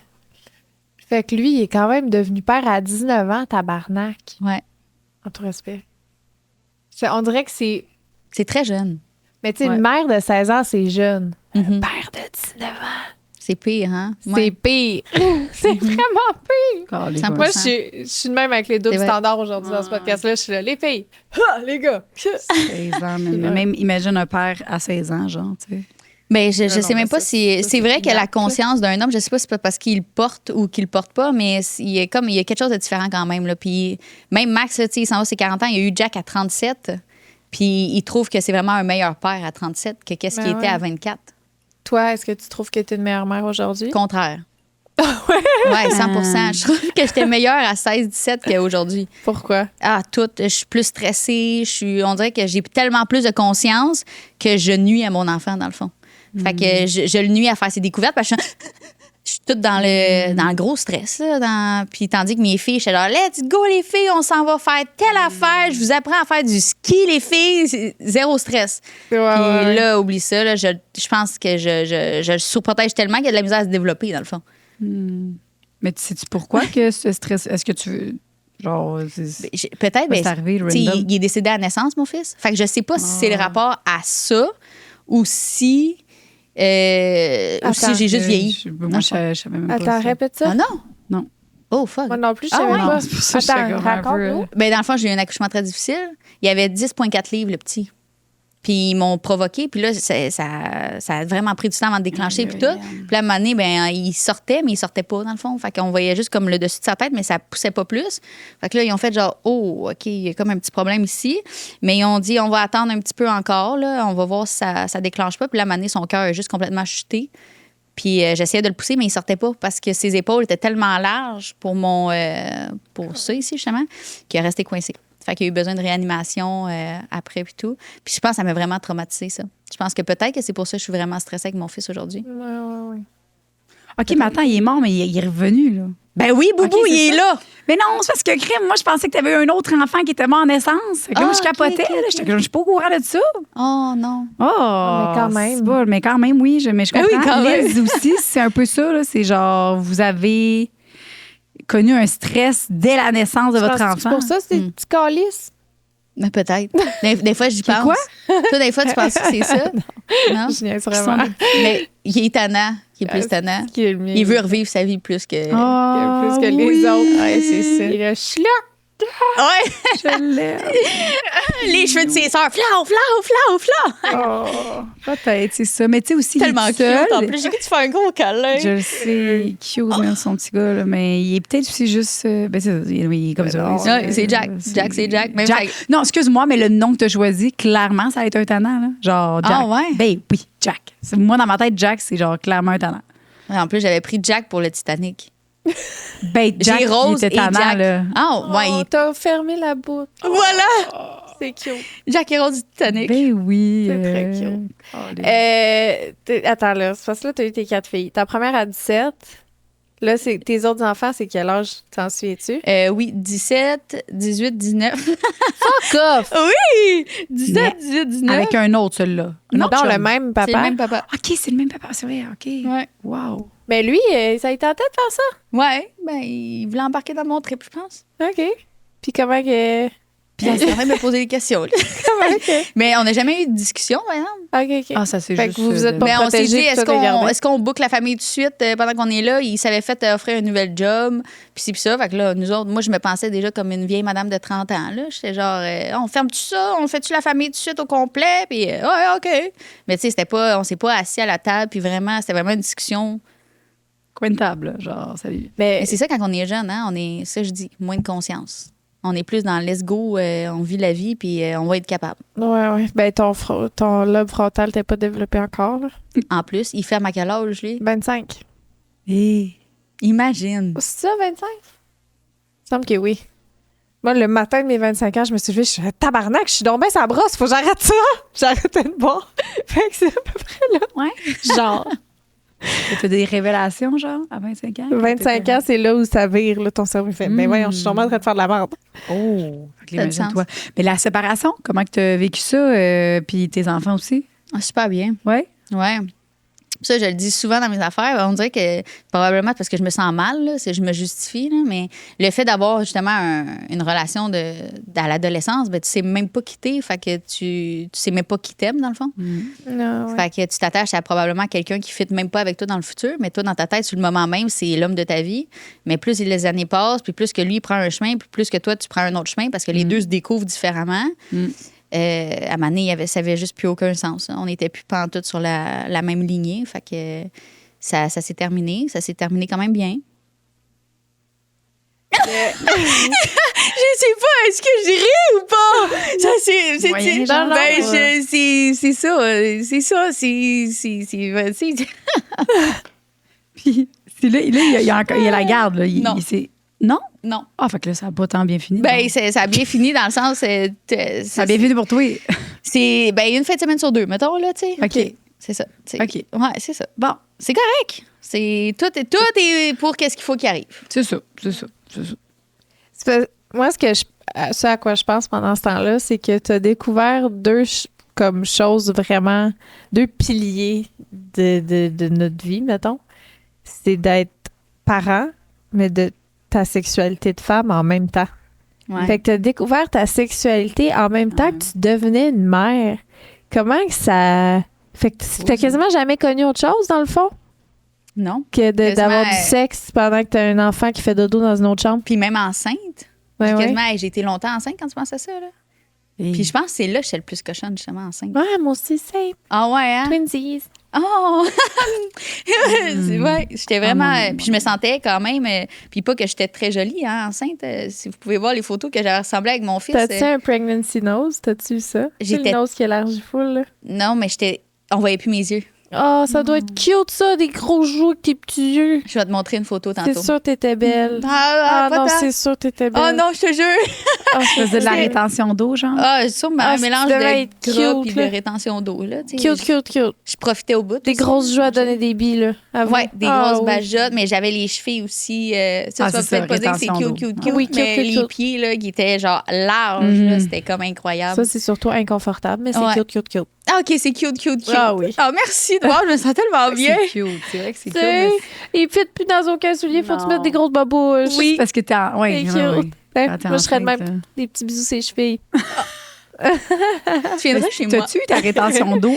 Fait que lui, il est quand même devenu père à 19 ans, tabarnak. Ouais. En tout respect. On dirait que c'est... C'est très jeune. Mais tu sais, Ouais. une mère de 16 ans, c'est jeune. Mhm. Père de 19 ans, C'est pire, hein? c'est Ouais. pire. C'est vraiment pire. Calé, Ça quoi. Moi, 100%. je suis de même avec les doubles C'est vrai. standards aujourd'hui dans ce podcast-là. Je suis là, les filles, les gars. 16 ans, mais même imagine un père à 16 ans, genre, tu sais. Ben, je Non, sais non, même mais pas ça, si. ça, C'est vrai que la inacte, là. conscience d'un homme, je sais pas si c'est parce qu'il le porte ou qu'il le porte pas, mais il y a quelque chose de différent quand même. Là. Puis même Max, là, tu sais, il s'en va à ses 40 ans, il a eu Jack à 37. Puis il trouve que c'est vraiment un meilleur père à 37 que qu'est-ce qu'il Ben était ouais. à 24. Toi, est-ce que tu trouves que tu es une meilleure mère aujourd'hui? Contraire. Ouais, 100%. Je trouve que j'étais meilleure à 16-17 qu'aujourd'hui. Pourquoi? Ah, tout. Je suis plus stressée. On dirait que j'ai tellement plus de conscience que je nuis à mon enfant, dans le fond. Fait que je le nuis à faire ses découvertes parce que je suis toute dans le gros stress. Là, puis tandis que mes filles, je suis là, let's go les filles, on s'en va faire telle affaire. Je vous apprends à faire du ski, les filles. C'est zéro stress. Ouais, Puis ouais. là, oublie ça. Là, je pense que je le surprotège tellement qu'il y a de la misère à se développer, dans le fond. Mais sais-tu pourquoi que ce stress. Est-ce que tu veux. Genre, Peut-être, mais c'est arrivé tu sais, random. il est décédé à la naissance, mon fils. Fait que je sais pas si c'est le rapport à ça ou si, ou Attends, si j'ai juste vieilli. Moi, je savais même pas. Attends, ça. répète ça. Ah non? Non. Oh, fuck. Moi non plus, je Ah savais ouais? pas. C'est pour ça que j'étais Attends, comme un peu, raconte-nous. Ben, dans le fond, j'ai eu un accouchement très difficile. Il y avait 10,4 livres, le petit. Puis ils m'ont provoqué. Puis là, ça a vraiment pris du temps avant de déclencher. Puis tout. Puis là, à un moment donné, ben, il sortait, mais il sortait pas, dans le fond. Fait qu'on voyait juste comme le dessus de sa tête, mais ça poussait pas plus. Fait que là, ils ont fait genre, oh, OK, il y a comme un petit problème ici. Mais ils ont dit, on va attendre un petit peu encore. Là. On va voir si ça déclenche pas. Puis là, à un moment donné, son cœur a juste complètement chuté. Puis j'essayais de le pousser, mais il sortait pas parce que ses épaules étaient tellement larges pour pour ça ici, justement, qu'il est resté coincé. Fait qu'il a eu besoin de réanimation après puis tout. Puis je pense que ça m'a vraiment traumatisé, ça. Je pense que peut-être que c'est pour ça que je suis vraiment stressée avec mon fils aujourd'hui. Ouais. OK, mais attends, il est mort, mais il est revenu, là. Ben oui, Boubou, OK, c'est il est ça. là. Mais non, c'est parce que, crime, moi, je pensais que tu avais un autre enfant qui était mort en naissance. Fait que là, moi, je capotais, OK, là. Je suis pas au courant de ça. Oh non. Oh, Mais quand même. c'est pas- mais quand même, oui, mais je comprends. Oui, quand même. Liz aussi, c'est un peu ça, là. C'est genre, vous avez connu un stress dès la naissance de votre enfant. C'est pour ça, c'est des petits calices. Ben peut-être. Des fois, j'y pense. quoi? Toi, des fois, tu penses que c'est ça? Non? Je niaise vraiment. Mais il est tannant. Il est plus tannant. Qui est le mien. Il veut revivre sa vie plus que... Oh, plus que les oui. autres. Ouais, c'est ça. Et là, je suis là. Ouais. Je l'aime. Les cheveux de ses sœurs. Flau. Oh, peut-être, c'est ça. Mais tu sais aussi, Tellement il est cute. seul. En plus, j'ai vu que tu fais un gros câlin. Je le sais, cute, man, son petit gars, là, mais il est peut-être aussi juste. Ben, il est comme ça. non, là. Ouais, c'est Jack. C'est Jack. Même Jack. Non, excuse-moi, mais le nom que tu as choisi, clairement, ça va être un tannant. Là. Genre, Jack. Ah ouais? Ben oui, Jack. Moi, dans ma tête, Jack, c'est genre clairement un tannant. Ouais, en plus, j'avais pris Jack pour le Titanic. Ben, Jack, J'ai Rose il était et tannant, Jack. là. Ah, ouais. Oh, t'as fermé la bouche. Voilà! C'est cute. Jack et Rose du Titanic. Ben oui. C'est très cute. Attends, là, c'est parce que là, t'as eu tes 4 filles. Ta première à 17. Là, tes autres enfants, c'est quel âge? T'en souviens-tu? Oui, 17, 18, 19. Fuck off! Oui! 17, Mais 18, 19. Avec un autre, celui-là. Un Non, autre chum. le même papa. C'est le même papa. OK, c'est le même papa, c'est vrai. OK. Ouais. Wow. Mais lui, ça a été en tête de faire ça? Ouais, ben, il voulait embarquer dans mon trip, je pense. OK. Puis comment que... Puis il s'est en train de me poser des questions. là. OK. Mais on n'a jamais eu de discussion, par exemple. OK. Ah, ça, c'est Fait juste. que vous vous êtes pas Mais on s'est protégé, dit, puis toi, t'as gardé. est-ce qu'on boucle la famille tout de suite pendant qu'on est là? Il s'avait fait offrir un nouvel job, puis c'est puis ça. Fait que là, nous autres, moi, je me pensais déjà comme une vieille madame de 30 ans. Là. J'étais genre, on ferme-tu ça? On fait-tu la famille tout de suite au complet? Puis, ouais, OK. Mais tu sais, on s'est pas assis à la table, puis vraiment, c'était vraiment une discussion. Coin de table, là, genre, salut. Mais c'est ça, quand on est jeune, hein, ça, je dis, moins de conscience. On est plus dans let's go, on vit la vie, puis on va être capable. Ouais. Ben, ton lobe frontal t'es pas développé encore, là. En plus, il ferme à quel âge, lui? 25. Hey. Imagine. C'est ça, 25? Il me semble que oui. Moi, le matin de mes 25 ans, je me suis levée, je suis tabarnak, je suis donc bien sa brosse, faut que j'arrête ça. J'arrêtais de boire. Fait que c'est à peu près là. Ouais. Genre, Tu fait des révélations, genre, à 25 ans? 25 ans, c'est là où ça vire, là, ton cerveau fait. Mais voyons, je suis tombée en train de faire de la merde. Oh, Ça a du imagine-toi. Mais la séparation, comment tu as vécu ça? Puis tes enfants aussi? Ah, super bien. Ouais. Ouais. Ça, je le dis souvent dans mes affaires. On dirait que probablement parce que je me sens mal, là, je me justifie, là, mais le fait d'avoir justement une relation à l'adolescence, ben, tu sais même pas quitter, fait que tu sais même pas qui t'aime, dans le fond. Non, ouais. Fait que tu t'attaches à probablement quelqu'un qui ne fit même pas avec toi dans le futur, mais toi, dans ta tête, sur le moment même, c'est l'homme de ta vie. Mais plus les années passent, puis plus que lui prend un chemin, puis plus que toi, tu prends un autre chemin, parce que les deux se découvrent différemment. À un moment donné, ça avait juste plus aucun sens. Hein. On n'était plus pantoute sur la même lignée. Fait que ça s'est terminé. Ça s'est terminé quand même bien. Je sais pas, est-ce que je ris ou pas? Ça, c'est Moyen, c'est genre. c'est ça. C'est ça. C'est Puis là, il y a la garde. Là. Non. Non? non. Ah, fait que là, ça n'a pas tant bien fini. Ben, donc. ça a bien fini dans le sens. Ça a bien fini pour toi. C'est une fin de semaine sur 2, mettons, là, tu sais. OK. C'est ça. tu sais. OK. Ouais, c'est ça. Bon, C'est correct. Tout est pour qu'est-ce qu'il faut qu'il arrive. c'est ça. Moi, ce à quoi je pense pendant ce temps-là, c'est que tu as découvert comme choses vraiment, deux piliers de notre vie, mettons. C'est d'être parent, mais de ta sexualité de femme en même temps. Ouais. Fait que tu as découvert ta sexualité en même temps que tu devenais une mère. Comment que ça... Fait que tu n'as quasiment jamais connu autre chose, dans le fond, Non. que Quasiment, d'avoir du sexe pendant que tu as un enfant qui fait dodo dans une autre chambre. Puis même enceinte. Ouais, ouais. Quasiment, hey, j'ai été longtemps enceinte quand tu penses à ça, là. Puis je pense que c'est là que j'étais le plus cochonne, justement, enceinte. Ouais, moi aussi, c'est Ah ouais, hein? twinsies. Oh! Ouais, j'étais vraiment... non, non, puis je me sentais quand même... puis pas que j'étais très jolie, hein, enceinte. Si vous pouvez voir les photos que j'avais ressemblé avec mon fils. T'as-tu un pregnancy nose? T'as-tu ça? J'étais- Le nose qui élargit full, là. Non, mais j'étais... On voyait plus mes yeux. Oh, ça doit être cute, ça, des gros joues avec tes petits yeux. Je vais te montrer une photo tantôt. C'est sûr que t'étais belle. Ah, non, pas tant. c'est sûr que t'étais belle. Oh non, je te jure! Je faisais de la rétention d'eau, genre. Ah, sûrement Ah, un ça mélange devait de être gras cute, puis de là. rétention d'eau, là. tu sais. Cute. Je profitais au bout. Des aussi. grosses joues à donner des billes, là. Avoue. Ouais, des Ah, grosses oui. bajottes, mais j'avais les chevilles aussi. Ça, Ah, tu vas c'est ça, peut-être pas dire que c'est rétention cute, d'eau. Oui, cute, mais cute, les cute. pieds, là, qui étaient genre larges, Mhm. là, c'était comme incroyable. Ça, c'est surtout inconfortable, mais c'est Ouais. cute. Ah, OK, c'est cute. Ah oui. Ah, merci de voir, je me sens tellement bien. C'est cute. C'est vrai que c'est Tu cute. sais, mais il fit plus dans aucun soulier. Faut que tu Non. mettes des grosses babouches. c'est parce que t'es en... C'est Oui, cute. oui. Hein, Quand t'es moi, je serais de enceinte, même. Des petits bisous sur les chevilles. Tu viendras chez moi. T'as-tu eu ta rétention d'eau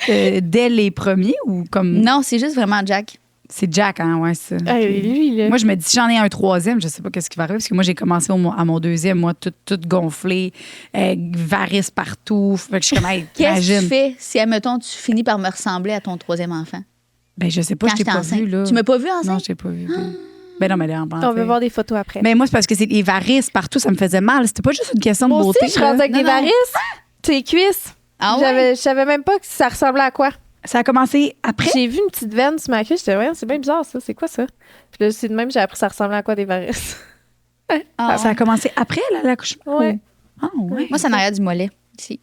dès les premiers ou comme... Non, c'est juste vraiment Jack. C'est Jack, hein, ouais, ça. Ah, lui, là. Moi, je me dis, si j'en ai un troisième, je sais pas qu'est-ce qui va arriver, parce que moi, j'ai commencé à mon deuxième, moi, tout gonflé, varices partout. Fait que je suis comme, hey, Qu'est-ce que tu imagine. fais si, admettons, tu finis par me ressembler à ton troisième enfant? Ben, je sais pas, Quand je t'ai j'étais pas enceinte. vu, là. Tu m'as pas vu enceinte? Non, je t'ai pas vu. Ben non, mais là, On veut voir des photos après. Mais moi, c'est parce que c'est les varices partout, ça me faisait mal. C'était pas juste une question de Moi beauté. aussi, je suis là. rendue avec Non, des non. varices. Tes cuisses. Ah ouais? Je savais même pas que ça ressemblait à quoi. Ça a commencé après. J'ai vu une petite veine sur ma cuisse. J'étais, ouais, c'est bien bizarre, ça. C'est quoi ça? Puis là, c'est de même, j'ai appris que ça ressemblait à quoi des varices. Ah, Ça a commencé après l'accouchement? Ouais. Ah, ouais. moi, c'est en arrière du mollet, ici.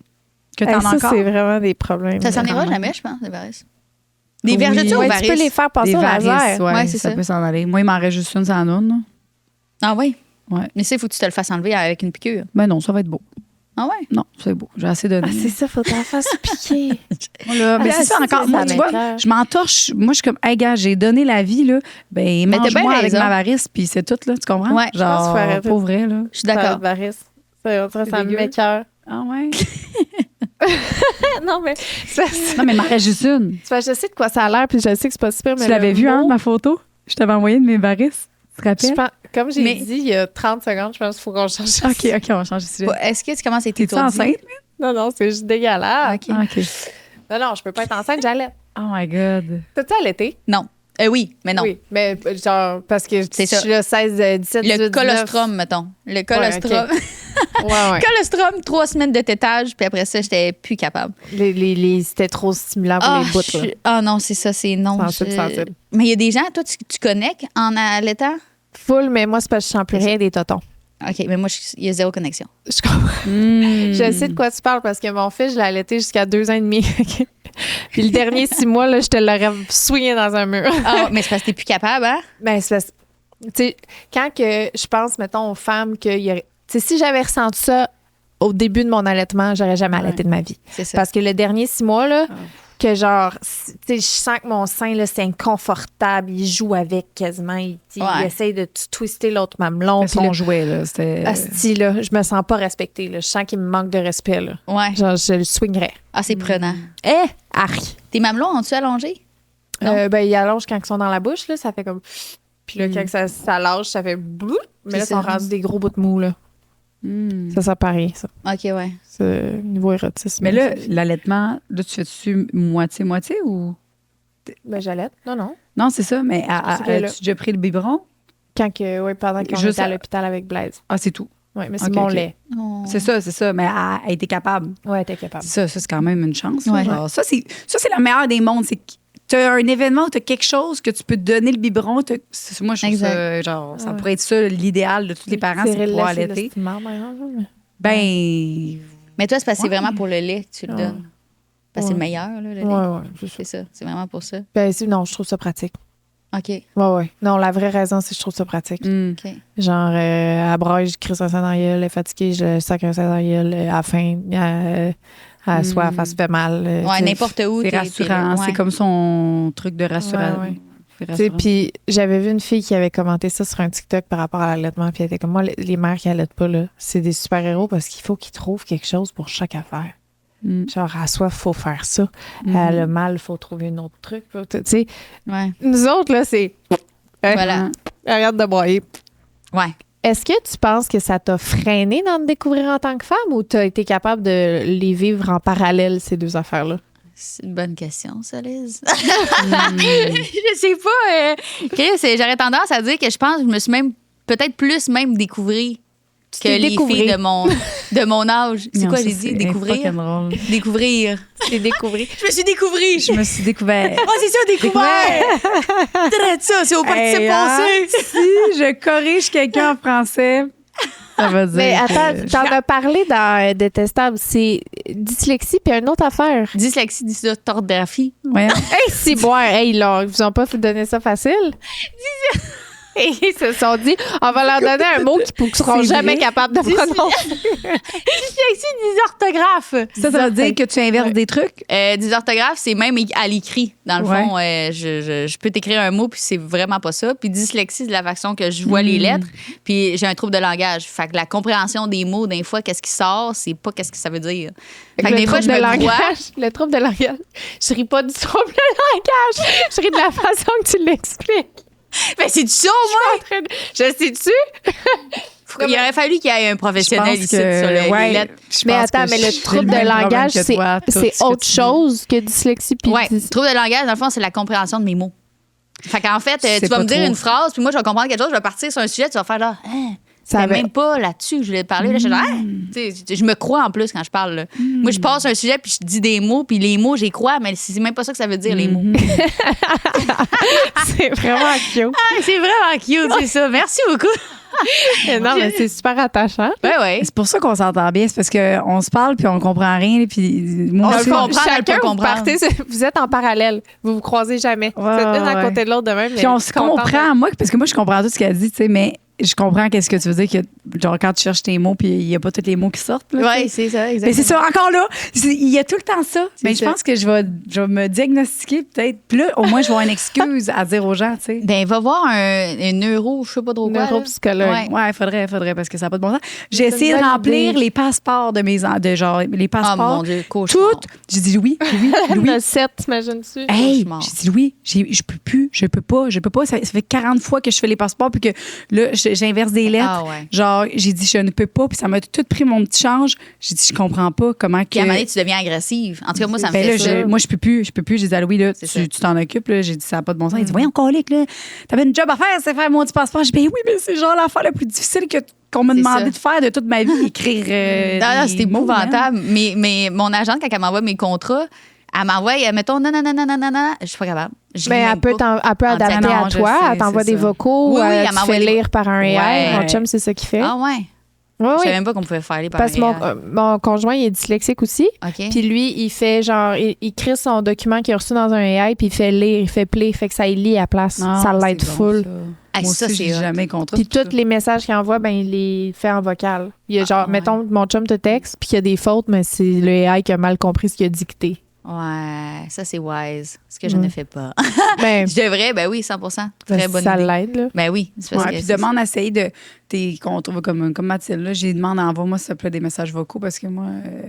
Que Hey, t'en as ça, encore. c'est vraiment des problèmes. Ça s'en ira Vraiment. jamais, je pense, des varices. Des Oui. vergetures Ouais, ou tu peux varices? les faire passer Des au varices, laser. ouais, Ouais, c'est ça ça. peut s'en aller. Moi, il m'en reste juste une sans noun. Ah oui? Ouais. Mais ça, il faut que tu te le fasses enlever avec une piqûre. Ben non, ça va être beau. Ah ouais? Non, c'est beau. J'ai assez donné. Ah, c'est ça, faut t'en faire piquer. Là, mais Ah, c'est ça si, encore. ça Moi, tu vois, m'écoeure. je m'entorche. Moi, je suis comme, hey, gars, j'ai donné la vie, là. Ben, Mais t'as bien mange-moi avec raison. ma varice, puis c'est tout, là. Tu comprends? Ouais, je pense qu'il Genre, faut arrêter. pour vrai, là. Je suis d'accord. Varices. Ça, on dirait que ça me dégueu. m'écoeure. Ah, ouais. Non, mais c'est Non, mais il m'en reste juste une. parce que je sais de quoi ça a l'air, puis je sais que c'est pas super, mais Tu l'avais le vu, hein, mot, ma photo? Je t'avais envoyé de mes varices. Tu te je rappelles? pense- comme j'ai Mais- dit il y a 30 secondes, je pense qu'il faut qu'on change ça. OK, on va changer de sujet. Est-ce que tu commences à être T'es-tu étourdie? enceinte? Non, non, c'est juste dégueulasse. OK. Ah, OK. Non, je peux pas être enceinte, j'allais. Oh my God. T'as-tu allaité? Non. Oui, mais non. Oui, mais genre, parce que C'est je ça. suis là 16, 17, 18, Le 19. colostrum, mettons. Le colostrum. Ouais. Colostrum, 3 semaines de tétage, puis après ça, j'étais plus capable. C'était trop stimulant pour les bouts, là. Ah non, c'est ça, c'est non. Sensible. Mais il y a des gens, toi, tu connais en allaitant? Full, mais moi, c'est parce que je sens plus rien des totons. OK, mais moi, il y a zéro connexion. Je comprends. Je sais de quoi tu parles parce que mon fils, je l'ai allaité jusqu'à 2 ans et demi. Puis le dernier 6 mois, là, je te l'aurais swingé dans un mur. Ah, mais c'est parce que t'es plus capable, hein? Ben, c'est parce tu sais, quand que je pense, mettons, aux femmes qu'il y aurait. Tu sais, si j'avais ressenti ça au début de mon allaitement, j'aurais jamais allaité de ma vie. C'est ça. Parce que le dernier 6 mois, là, que genre, tu sais, je sens que mon sein, là, c'est inconfortable. Il joue avec quasiment. Il Ouais. essaye de twister l'autre mamelon. C'est Puis son là, jouet, là. C'était. asti, là, je me sens pas respectée. Là. Je sens qu'il me manque de respect. Là. Ouais. Genre, je le swingerais. Ah, c'est prenant. Arc. Tes mamelons ont-tu allongé? Non. Ben, ils allongent quand ils sont dans la bouche, là, ça fait comme. Puis là, quand ça lâche, ça fait. Blou. Mais là, ils C'est sont ça. rendus des gros bouts de mou, là. Ça sert pas à rien, ça. OK, ouais. C'est niveau érotisme. Mais là, l'allaitement, là, tu fais-tu moitié-moitié ou. Ben, j'allaite. Non. Non, c'est ça, mais C'est que là- as-tu déjà pris le biberon? Pendant qu'on Juste était à à- l'hôpital avec Blaise. Ah, c'est tout. Oui, mais c'est Ok, mon ok. lait. Oh. C'est ça. Mais elle était capable. Ouais, t'es capable. Ça, c'est quand même une chance. là. Ouais. Genre, ça, c'est la meilleure des mondes. C'est que tu as un événement où tu as quelque chose que tu peux te donner le biberon. Moi, je trouve ça, genre, ça Ouais. pourrait être ça l'idéal de tous les parents, c'est de pouvoir allaiter. Ben, Mais toi, c'est parce que c'est Ouais. vraiment pour le lait que tu le Ouais. donnes. Parce que c'est le meilleur, là, le lait. Ouais, c'est ça. C'est ça. C'est vraiment pour ça. Ben, non, je trouve ça pratique. OK. Ouais. Non, la vraie raison, c'est que je trouve ça pratique. OK. Genre, à braille, je crie un sein dans la gueule, elle est fatiguée, je sac un sein dans la gueule, à la faim, à la soif, elle se fait mal. Ouais, tu sais. n'importe où. c'est t'es rassurant. là. C'est Ouais. comme son truc de rassurant. Ouais. C'est Tu sais, rassurant. puis j'avais vu une fille qui avait commenté ça sur un TikTok par rapport à l'allaitement, puis elle était comme moi, les mères qui allaitent pas, là, c'est des super-héros parce qu'il faut qu'ils trouvent quelque chose pour chaque affaire. Mm. Genre, à soif, faut faire ça. Mhm. À le mal, faut trouver un autre truc. Tu sais, Ouais. nous autres, là, c'est. Hein? Voilà. Arrête de broyer. Ouais. est-ce que tu penses que ça t'a freiné dans te découvrir en tant que femme ou t'as été capable de les vivre en parallèle, ces deux affaires-là? C'est une bonne question, ça, Liz. Je sais pas. J'aurais tendance à dire que je pense que je me suis même peut-être plus même découvrir que les filles de mon âge. C'est quoi j'ai dit? Découvrir? Découvrir. C'est découvrir. Je me suis découvert. Je me suis découvert. Oh, c'est ça, découvert! Traite ça, c'est au participe passé. Si je corrige quelqu'un en français, ça veut dire. Mais attends, que- t'en as parlé dans Détestable. C'est dyslexie puis une autre affaire. Dyslexie, dysorthographie. Ouais. Hey, c'est bon. Hey, là, ils vous ont pas donné ça facile? Et ils se sont dit, on va leur donner un mot qu'ils ne seront C'est jamais vrai? capables de prononcer. Dyslexie, dysorthographe. Ça veut dire que tu inverses des trucs? Dysorthographe, c'est même à l'écrit. Dans le Ouais. fond, je peux t'écrire un mot, puis c'est vraiment pas ça. Puis dyslexie, c'est la façon que je vois les lettres, puis j'ai un trouble de langage. Fait que la compréhension des mots, des fois, qu'est-ce qui sort, c'est pas qu'est-ce que ça veut dire. Fait que Le des fois, je trouble me de crois. langage, le trouble de langage. Je ris pas du trouble de langage. Je ris de la façon que tu l'expliques. Ben, c'est du ça, moi! Je sais-tu? Il aurait fallu qu'il y ait un professionnel ici sur les lettres. Mais attends, mais le trouble de langage, c'est autre chose que dyslexie. Puis Ouais, trouble de langage, dans le fond, c'est la compréhension de mes mots. Fait qu'en fait, tu vas pas me dire trop. une phrase, puis moi, je vais comprendre quelque chose, je vais partir sur un sujet, tu vas faire là, Ça c'est avait- même pas là-dessus que je voulais parler. Là, je suis là, Tu sais, je me crois en plus quand je parle. Là. Moi, je passe un sujet, puis je dis des mots, puis les mots, j'y crois, mais c'est même pas ça que ça veut dire, les mots. c'est vraiment cute. C'est vraiment cute, c'est ça. Merci beaucoup. Non, mais c'est super attachant. Ouais, ouais. C'est pour ça qu'on s'entend bien. C'est parce qu'on se parle puis on comprend rien. Puis moi On aussi, se comprend, elle Chacun, peut vous comprendre. partez, vous êtes en parallèle. Vous vous croisez jamais. Ouais, vous êtes une à ouais. côté de l'autre de même. Puis on se comprend. Moi, parce que moi, je comprends tout ce qu'elle dit, tu sais, mais je comprends qu'est-ce que tu veux dire, que genre quand tu cherches tes mots puis il n'y a pas tous les mots qui sortent. Là, Ouais, tu sais. c'est ça, Mais exactement. c'est ça, encore là, il y a tout le temps ça. Mais je ça. pense que je vais me diagnostiquer peut-être. Puis là, au moins, je vais avoir une excuse à dire aux gens, tu sais. Ben, va voir un neuro, je sais pas trop quoi. là. Neuropsychologue. Ouais. Ouais, faudrait, parce que ça n'a pas de bon sens. J'ai C'est essayé une de bonne remplir idée. les passeports de mes genre les Oh passeports. mon Dieu, cauchemar. Toutes. J'ai dit Louis. Il y en a 7, t'imagines-tu? Hey, Cauchemar. j'ai dit Louis, je peux plus, je peux pas. Ça fait 40 fois que je fais les passeports puis que là, j'inverse des lettres. Ah ouais. Genre, j'ai dit je ne peux pas puis ça m'a tout pris mon petit change. J'ai dit je comprends pas comment Puis à un moment que. donné, tu deviens agressive. En tout cas, moi, ça me Ben fait là, ça. moi, je peux plus. J'ai dit à Louis, là, C'est ça. tu t'en occupes. Là. J'ai dit, ça n'a pas de bon sens. Il dit, voyons, colique, là. T'avais une job à faire, c'est faire mon petit passeport. J'ai dit, ben oui, mais c'est genre l'affaire la plus difficile qu'on m'a C'est demandé ça. de faire de toute ma vie, écrire. Non, des c'était mots, hein. épouvantable. Mais mon agente, quand elle m'envoie mes contrats, elle m'envoie, mettons, non, je suis pas capable. Je lis Mais même elle peut, pas. elle peut En adapter disant, à non, je toi. sais, Elle t'envoie c'est des ça. vocaux. Oui, oui, elle tu m'envoie fais des- lire par un AI. Ouais. Mon chum, c'est ça qu'il fait. Ah ouais. Oui, Je oui. savais même pas qu'on pouvait faire les par Parce que mon conjoint, il est dyslexique aussi. OK. Puis lui, il fait genre, il crée son document qu'il a reçu dans un AI, puis il fait lire, il fait play, fait que ça il lit à la place. Ah, ça l'aide c'est bon, full. ça. Ah, Moi ça, aussi, c'est j'ai hot. jamais contre. Puis tous les messages qu'il envoie, ben il les fait en vocal. Il y a genre, ouais. mettons, mon chum te texte, puis qu'il y a des fautes, mais c'est le AI qui a mal compris ce qu'il a dicté. Ouais, ça, c'est wise. Ce que je ne fais pas. Ben, Je devrais, ben oui, 100 Très bonne ça idée. l'aide, là. Ben oui. c'est parce Ouais, que puis c'est- demande à essayer de tes contre comme Mathilde là, j'ai demandé envoie-moi s'il te plaît des messages vocaux parce que moi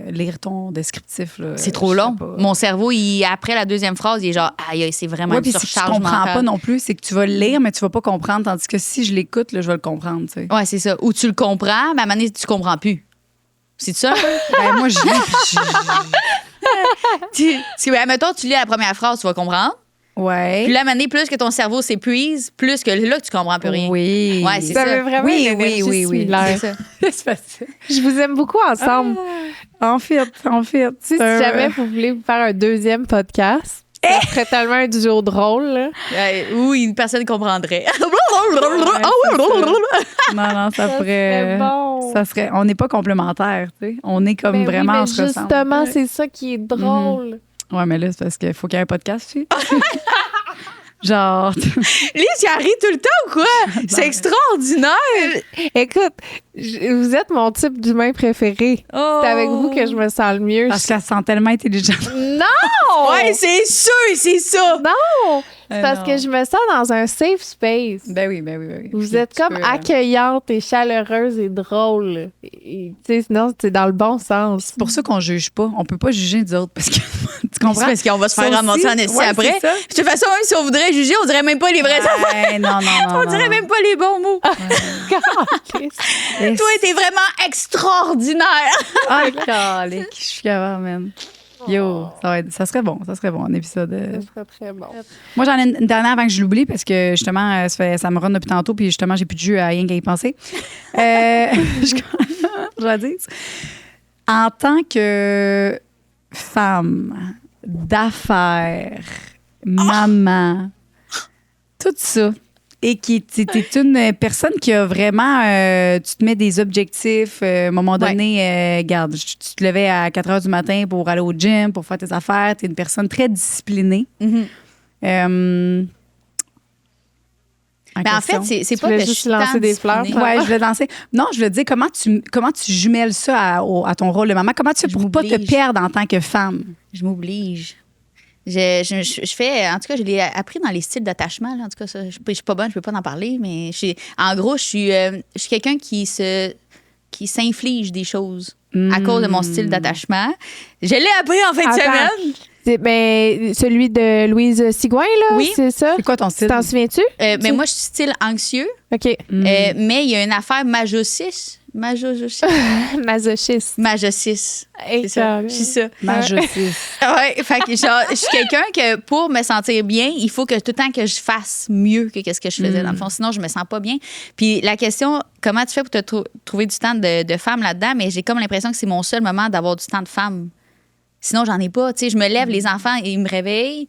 lire ton descriptif là, C'est trop je sais long. pas. Mon cerveau, après la deuxième phrase, il est genre, aïe, c'est vraiment Ouais, une puis si tu surcharge comprends mentale. pas non plus, c'est que tu vas le lire mais tu vas pas comprendre tandis que si je l'écoute là, je vais le comprendre, tu sais. Ouais, c'est ça. Ou tu le comprends, mais à un moment donné, tu comprends plus. C'est ça? Ben, moi je lis puis Mettons, tu lis la première phrase, tu vas comprendre. ouais. Puis là, à un moment donné, plus que ton cerveau s'épuise, plus que là, tu comprends plus rien. Oui. Ouais, c'est Vous ça. avez vraiment Oui, une énergie oui. similaire. C'est ça. C'est facile. Je vous aime beaucoup ensemble. En fait. Si jamais vous voulez vous faire un deuxième podcast, ça serait tellement un duo drôle, là. Oui, une personne comprendrait. Non, ça ferait serait bon. ça serait on n'est pas complémentaires, tu sais. On est comme Ben oui, vraiment mais on se ressemble. justement, c'est ça qui est drôle. Ouais, mais là c'est parce qu'il faut qu'il y ait un podcast aussi. Genre Lise, il arrive tout le temps ou quoi? C'est extraordinaire! Écoute, Vous êtes mon type d'humain préféré. Oh. C'est avec vous que je me sens le mieux. Parce qu'elle se sent tellement intelligente. Non! Ouais, c'est sûr, c'est ça. Non! C'est parce non. que je me sens dans un safe space. Ben oui, ben oui, ben oui. Vous êtes comme accueillante et chaleureuse et drôle. Tu sais, sinon, c'est dans le bon sens. C'est pour ça qu'on juge pas. On peut pas juger les autres parce que tu comprends? Parce qu'on va se faire Ça ramasser aussi, en esti ouais, après. c'est ça. De toute façon, même si on voudrait juger, on dirait même pas les vraies affaires. Ouais, non, non, non. On dirait même pas les bons mots. même. Toi, t'es vraiment extraordinaire. Ah, calique, je suis capable, man. Yo, ça serait bon, un épisode. Ça serait très bon. Moi, j'en ai une dernière avant que je l'oublie parce que justement, ça me run depuis tantôt, puis justement, j'ai plus de jus à rien qu'à y penser. Je vais dire. En tant que femme, d'affaires, maman, tout ça, et qui t'es une personne qui a vraiment, tu te mets des objectifs. À un moment donné, regarde, tu te levais à 4 heures du matin pour aller au gym, pour faire tes affaires. Tu es une personne très disciplinée. Mais en fait, c'est pas voulais que je juste suis lancer tant des fleurs, disciplinée. Ouais, je voulais lancer. Non, je veux dire, comment tu jumelles ça à ton rôle de maman? Comment tu fais Je pour pas te m'oblige. perdre en tant que femme? Je m'oblige. Je fais, en tout cas, je l'ai appris dans les styles d'attachement. Là. En tout cas, ça, je suis pas bonne, je peux pas en parler, mais en gros, je suis quelqu'un qui s'inflige des choses à cause de mon style d'attachement. Je l'ai appris en fin de Attends. semaine. C'est celui de Louise Sigouin, là? Oui. C'est ça? C'est quoi ton style? T'en souviens-tu? Mais moi, je suis style anxieux. OK. Mais il y a une affaire masochiste. Masochiste. Masochiste. C'est ça. Je suis ça. Majocis. Ouais, fait que genre, je suis quelqu'un que pour me sentir bien, il faut que tout le temps que je fasse mieux que ce que je faisais dans le fond. Sinon, je me sens pas bien. Puis la question, comment tu fais pour te trouver du temps de femme là-dedans? Mais j'ai comme l'impression que c'est mon seul moment d'avoir du temps de femme. Sinon, j'en ai pas. Tu sais, je me lève, les enfants, ils me réveillent.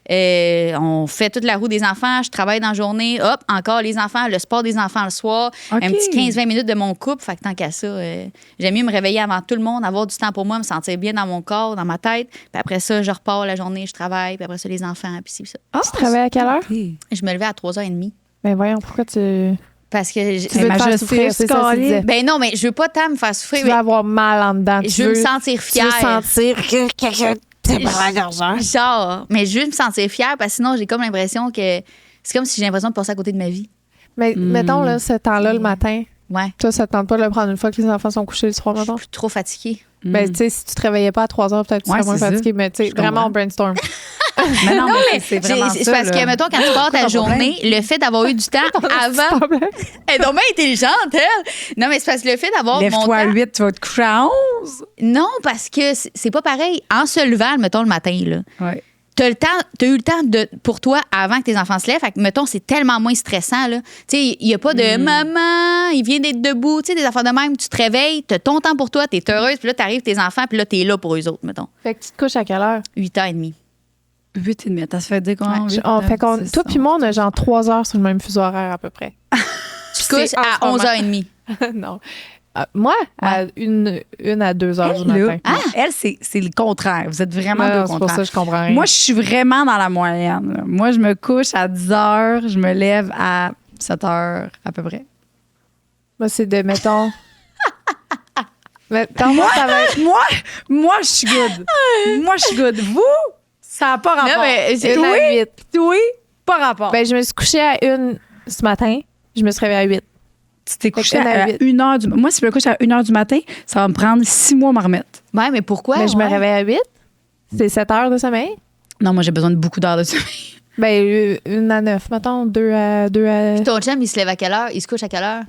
On fait toute la roue des enfants. Je travaille dans la journée. Hop, encore les enfants. Le sport des enfants le soir. OK. Un petit 15-20 minutes de mon couple. Fait que tant qu'à ça, j'aime mieux me réveiller avant tout le monde, avoir du temps pour moi, me sentir bien dans mon corps, dans ma tête. Puis après ça, je repars la journée, je travaille. Puis après ça, les enfants. Puis c'est ça. Tu travailles à quelle heure? Je me levais à 3h30. Ben voyons, pourquoi tu Parce que veux te ma faire justice, souffrir, c'est ça que tu disais. ben non, mais je veux pas tant me faire souffrir. Tu veux avoir mal en dedans. Je veux me sentir Tu veux fière. sentir que quelqu'un t'a parlé d'argent. Genre, mais je veux me sentir fière parce que sinon, j'ai comme l'impression que c'est comme si j'ai l'impression de passer à côté de ma vie. Mais mettons, là, ce temps-là, le matin, Ouais. toi, ça te tente pas de le prendre une fois que les enfants sont couchés le soir, mettons? Je suis trop fatiguée. Ben, tu sais, si tu te réveillais pas à 3 heures, peut-être que tu Ouais, serais moins c'est ça. fatigué. Mais, tu sais, Je vraiment, comprends. on brainstorm. Mais non, mais c'est vraiment C'est ça. parce que, là. mettons, quand tu pars ta journée, le fait d'avoir eu du temps avant. Elle est donc bien intelligente, elle. Non, mais c'est parce que le fait d'avoir mon Lève-toi à temps. 8, tu vas te coucher à 11. Non, parce que c'est pas pareil. En se levant, mettons, le matin, là. Ouais. T'as eu le temps pour toi avant que tes enfants se lèvent. Fait que, mettons, c'est tellement moins stressant, là. Tu sais, il n'y a pas de maman, il vient d'être debout. Tu sais, des affaires de même, tu te réveilles, t'as ton temps pour toi, t'es heureuse, puis là, t'arrives tes enfants, puis là, t'es là pour eux autres, mettons. Fait que tu te couches à quelle heure? 8h30. 8 et demi. T'as fait dire comment? Fait qu'on, toi puis moi, on a genre 3 heures sur le même fuseau horaire à peu près. Tu te couches à 11h30. Non. Moi, à une à 2 heures du matin. Elle, c'est le contraire. Vous êtes vraiment Non, le c'est pour contraire. ça que je comprends rien. Moi, je suis vraiment dans la moyenne. Là. Moi, je me couche à 10 heures, je me lève à 7 heures à peu près. Moi, c'est de, mettons... moi, ça va être... Moi, je suis good. Moi, je suis good. Vous, ça n'a pas rapport. Non, mais c'est Une à 8. Oui, pas rapport. Ben, je me suis couchée à 1 ce matin. Je me suis réveillée à 8. tu t'es couché une à à 8. 1 heure du matin. Moi, si je me couche à 1 heure du matin, ça va me prendre 6 mois à m'en remettre. Ouais, mais pourquoi? Mais je me Ouais. réveille à 8. C'est 7 heures de sommeil. Non, moi, j'ai besoin de beaucoup d'heures de sommeil. Ben, 1 à 9, mettons. 2 à... Ton chum, il se lève à quelle heure? Il se couche à quelle heure?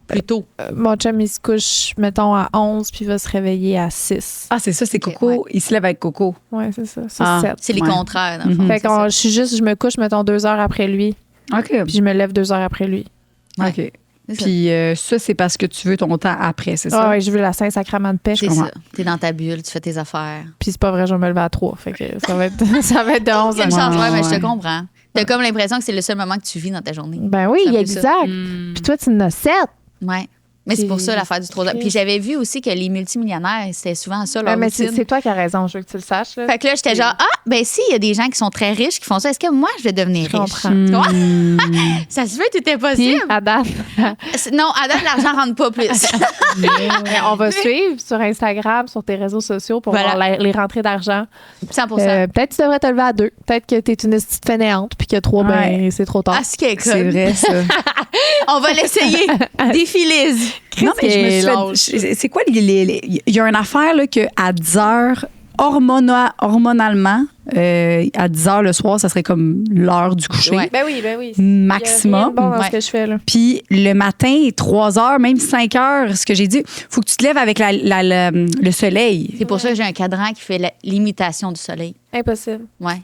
Plus tôt. Mon chum, il se couche, mettons, à 11, puis il va se réveiller à 6. Ah, c'est ça, c'est Ok, Coco. ouais. Il se lève avec Coco. Ouais, c'est ça. C'est Ah. 7. C'est les Ouais. contraires, dans le fond. Fait c'est que ça. je me couche, mettons, 2 heures après lui, OK. puis je me lève 2 heures après lui. OK. C'est ça. Puis ça, c'est parce que tu veux ton temps après, c'est ça? Ah ouais, je veux la Saint-Sacrement de paix. C'est comprends. ça. T'es dans ta bulle, tu fais tes affaires. Puis c'est pas vrai, je vais me lever à 3. Fait que ça va être, ça va être de 11 Il y a une à chance, ouais, mais je ouais. te comprends. T'as comme l'impression que c'est le seul moment que tu vis dans ta journée. Ben oui, C'est un peu exact. Hmm. Puis toi, tu en as 7. Ouais. Mais c'est pour ça l'affaire du 3 heures. Puis j'avais vu aussi que les multimillionnaires, c'était souvent ça leur mais routine. c'est toi qui as raison, je veux que tu le saches. Là. Fait que là, j'étais genre, ben si, il y a des gens qui sont très riches qui font ça, est-ce que moi, je vais devenir Je riche? comprends. Tu vois? Ça se veut, tout est Puis, possible. à date, Non, à date, l'argent rentre pas plus. on va suivre sur Instagram, sur tes réseaux sociaux pour Voilà. voir les rentrées d'argent. 100%. Peut-être que tu devrais te lever à 2. Peut-être que tu es une petite fainéante puis que 3, ben, c'est trop tard. Ah, ce qui est C'est comme. vrai, ça. On va l'essayer. Défi Liz. Non, mais je me suis lâche. fait- c'est quoi il y a une affaire là, que à 10 heures, hormonalement, à 10 heures le soir, ça serait comme l'heure du coucher. Ouais. Ben oui. Maximum. Bon dans Ouais. ce que je fais, là. Puis le matin, 3 heures, même 5 heures, ce que j'ai dit, faut que tu te lèves avec le soleil. C'est pour ça que j'ai un cadran qui fait l'imitation du soleil. Impossible. Ouais.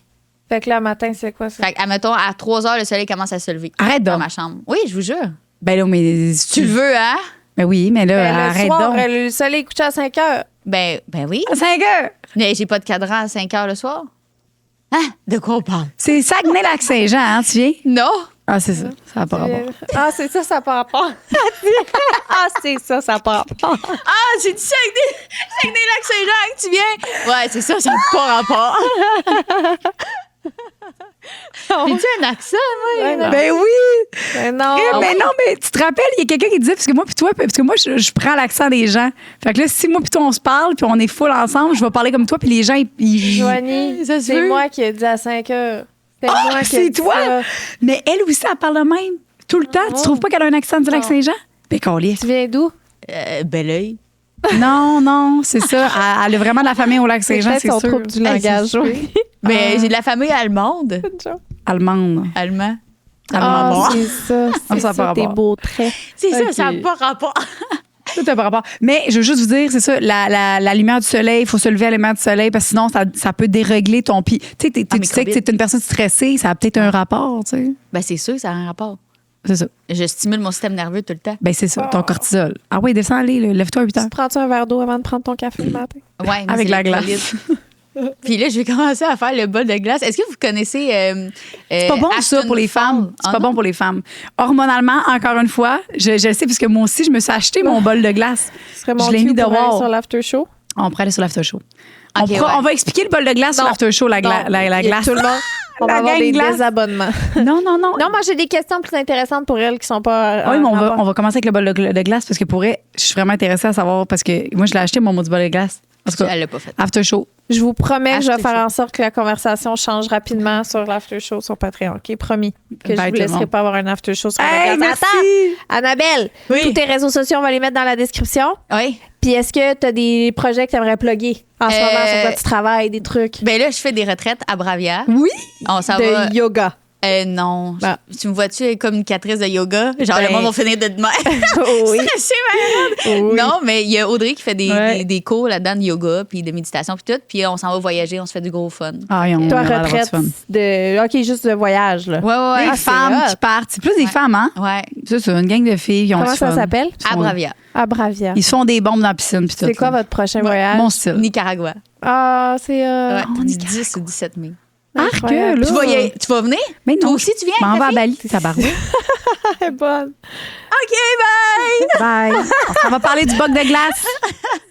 Fait que là, matin, c'est quoi ça? Fait que, admettons, à 3 heures, le soleil commence à se lever. Arrête Dans donc. ma chambre. Oui, je vous jure. Ben là, mais Tu le veux, hein? Ben oui, mais là, Ben, le arrête soir, donc. le soleil est couché à 5 heures. Ben oui. À 5 heures. Mais j'ai pas de cadran à 5 heures le soir. Hein? De quoi on parle? C'est Saguenay-Lac-Saint-Jean, hein, tu viens? Non. Ah, c'est ça. Ça n'a pas rapport. Ah, c'est ça, ça n'a pas rapport. Ah, c'est ça, ça n'a pas rapport. Ah, j'ai dit Saguenay-Lac-Saint-Jean que tu viens. Ouais, c'est ça, ça n'a pas rapport. J'ai-tu un accent, moi? Ouais, non. Ben oui! Mais non. Mais non, mais tu te rappelles, il y a quelqu'un qui disait, parce que moi puis toi, parce que moi, je prends l'accent des gens. Fait que là, si moi puis toi, on se parle, puis on est full ensemble, je vais parler comme toi, puis les gens, ils... Joanie, Ça se c'est peut. moi qui ai dit à 5 heures. C'est Ah, moi qui ai c'est dit toi? ça. Mais elle aussi, elle parle de même. Tout le temps. Tu trouves pas qu'elle a un accent du Lac-Saint-Jean? Ben, qu'on lit. Tu viens d'où? Bel oeil. Non, c'est ça. Elle a vraiment de la famille au Lac-Saint-Jean, Peut-être c'est son sûr. trouble du Hey, langage. c'est Joanie. Mais j'ai de la famille allemande. Allemande. Allemand. Ah, Allemand. c'est ça. C'est ça a pas ça, tes rapport. beaux traits. C'est ça, Ok. ça n'a pas rapport. Tout a pas rapport. Mais je veux juste vous dire, c'est ça, la lumière du soleil, il faut se lever à la lumière du soleil parce que sinon, ça peut dérégler ton pied. Tu sais, tu sais que microbite. tu es une personne stressée, ça a peut-être un rapport, tu sais. Ben, c'est sûr, ça a un rapport. C'est ça. Je stimule mon système nerveux tout le temps. Ben, c'est ça, ton cortisol. Ah oui, descends, allez, là, lève-toi à 8 heures. Tu prends-tu un verre d'eau avant de prendre ton café le matin? Ouais, mais Avec c'est la glace. l'électrolyte. Puis là, je vais commencer à faire le bol de glace. Est-ce que vous connaissez. C'est pas bon, ça, pour les femmes. C'est pas bon pour les femmes. Hormonalement, encore une fois, je le sais, parce que moi aussi, je me suis acheté mon bol de glace. Ce serait mon Je l'ai cue mis pour aller dehors. sur l'after show. On pourrait aller sur l'after show. Ok, ouais. On va expliquer le bol de glace sur Non. l'after show, la glace. Tout le monde. On La va avoir gang des glace. désabonnements. Non. Non, moi, j'ai des questions plus intéressantes pour elles qui sont pas. Ah oui, mais en rapport. on va commencer avec le bol de glace parce que pour elle, je suis vraiment intéressée à savoir parce que moi, je l'ai acheté, mon maudit bol de glace. En tout cas, Elle l'a pas fait. after show. Je vous promets que je vais After faire show. en sorte que la conversation change rapidement sur l'after show sur Patreon. OK, promis. Que je Bye, vous tout le laisserai monde. pas avoir un after show sur Hey, le gaz. merci! Attends, Annabelle, Oui. tous tes réseaux sociaux, on va les mettre dans la description. Oui. Puis est-ce que tu as des projets que tu aimerais plugger en ce moment sur quoi tu travailles, des trucs Ben là, je fais des retraites à Bravia. Oui! On s'en va. de yoga? Non. Ah. Tu me vois-tu communicatrice de yoga? Genre, Ben. le monde va finir de demain. oui. Stressé, malade. Oui. Non, mais il y a Audrey qui fait Ouais. des cours là-dedans de yoga puis de méditation puis tout. Puis on s'en va voyager, on se fait du gros fun. Ah, on Toi, a l'air d'avoir du retraite fun. de. OK, juste de voyage, là. Ouais, ouais, Des ouais. femmes hot. qui partent. C'est plus des Ouais. femes, hein? Ouais. C'est une gang de filles qui ont Comment du ça fun. s'appelle? Ils À font- Bravia. À Bravia. Ils se font des bombes dans la piscine. puis tout, C'est quoi là. votre prochain voyage? Mon style. Nicaragua. Ah, c'est. Ouais, on est 10 ou 17 mai. Arc, incroyable. là. Tu vas venir? Mais non. Toi aussi, tu viens? Je m'en avec vais à ta Bali, tabarouette. Elle est bonne. fille? OK, bye! Bye. On va parler du boc de glace.